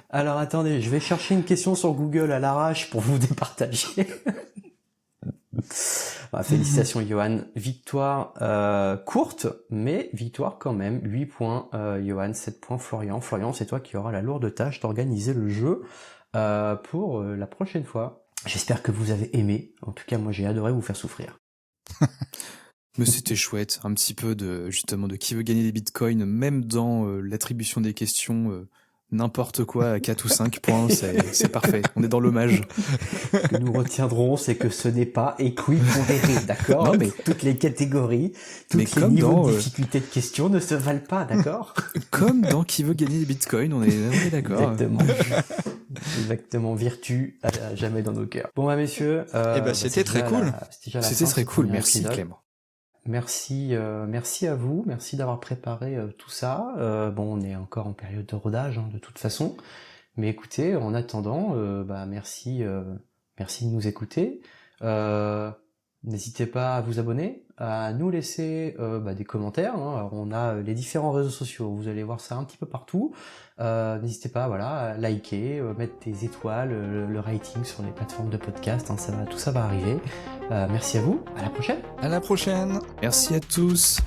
[SPEAKER 1] alors attendez, je vais chercher une question sur Google à l'arrache pour vous départager. Bah, félicitations Johan, victoire courte, mais victoire quand même, 8 points Johan, 7 points Florian. Florian, c'est toi qui auras la lourde tâche d'organiser le jeu pour la prochaine fois. J'espère que vous avez aimé, en tout cas moi j'ai adoré vous faire souffrir.
[SPEAKER 3] Mais c'était chouette, un petit peu de justement de qui veut gagner des bitcoins, même dans l'attribution des questions, n'importe quoi à 4 ou 5 points, c'est parfait. On est dans l'hommage.
[SPEAKER 1] Ce que nous retiendrons, c'est que ce n'est pas équipondéré, d'accord?
[SPEAKER 3] Non, mais-
[SPEAKER 1] Toutes les catégories,
[SPEAKER 3] Mais
[SPEAKER 1] tous les
[SPEAKER 3] comme
[SPEAKER 1] niveaux
[SPEAKER 3] dans,
[SPEAKER 1] de difficulté de questions ne se valent pas, d'accord?
[SPEAKER 3] Comme dans qui veut gagner des bitcoins, on est d'accord.
[SPEAKER 1] Exactement. Exactement. Virtu à jamais dans nos cœurs. Bon, bah, messieurs.
[SPEAKER 2] C'était
[SPEAKER 1] c'est
[SPEAKER 2] très
[SPEAKER 1] déjà
[SPEAKER 2] cool.
[SPEAKER 1] déjà la
[SPEAKER 3] C'était
[SPEAKER 1] fin
[SPEAKER 3] très
[SPEAKER 1] de ce
[SPEAKER 3] cool,
[SPEAKER 1] premier
[SPEAKER 3] merci
[SPEAKER 1] épisode.
[SPEAKER 3] Clément.
[SPEAKER 1] Merci à vous. Merci d'avoir préparé tout ça. Bon, on est encore en période de rodage, hein, de toute façon. Mais écoutez, en attendant, merci de nous écouter. N'hésitez pas à vous abonner, à nous laisser des commentaires. Hein. Alors, on a les différents réseaux sociaux, vous allez voir ça un petit peu partout. N'hésitez pas, à liker, mettre des étoiles, le rating sur les plateformes de podcast. Hein, tout ça va arriver. Merci à vous. À la prochaine.
[SPEAKER 2] À la prochaine.
[SPEAKER 3] Merci à tous.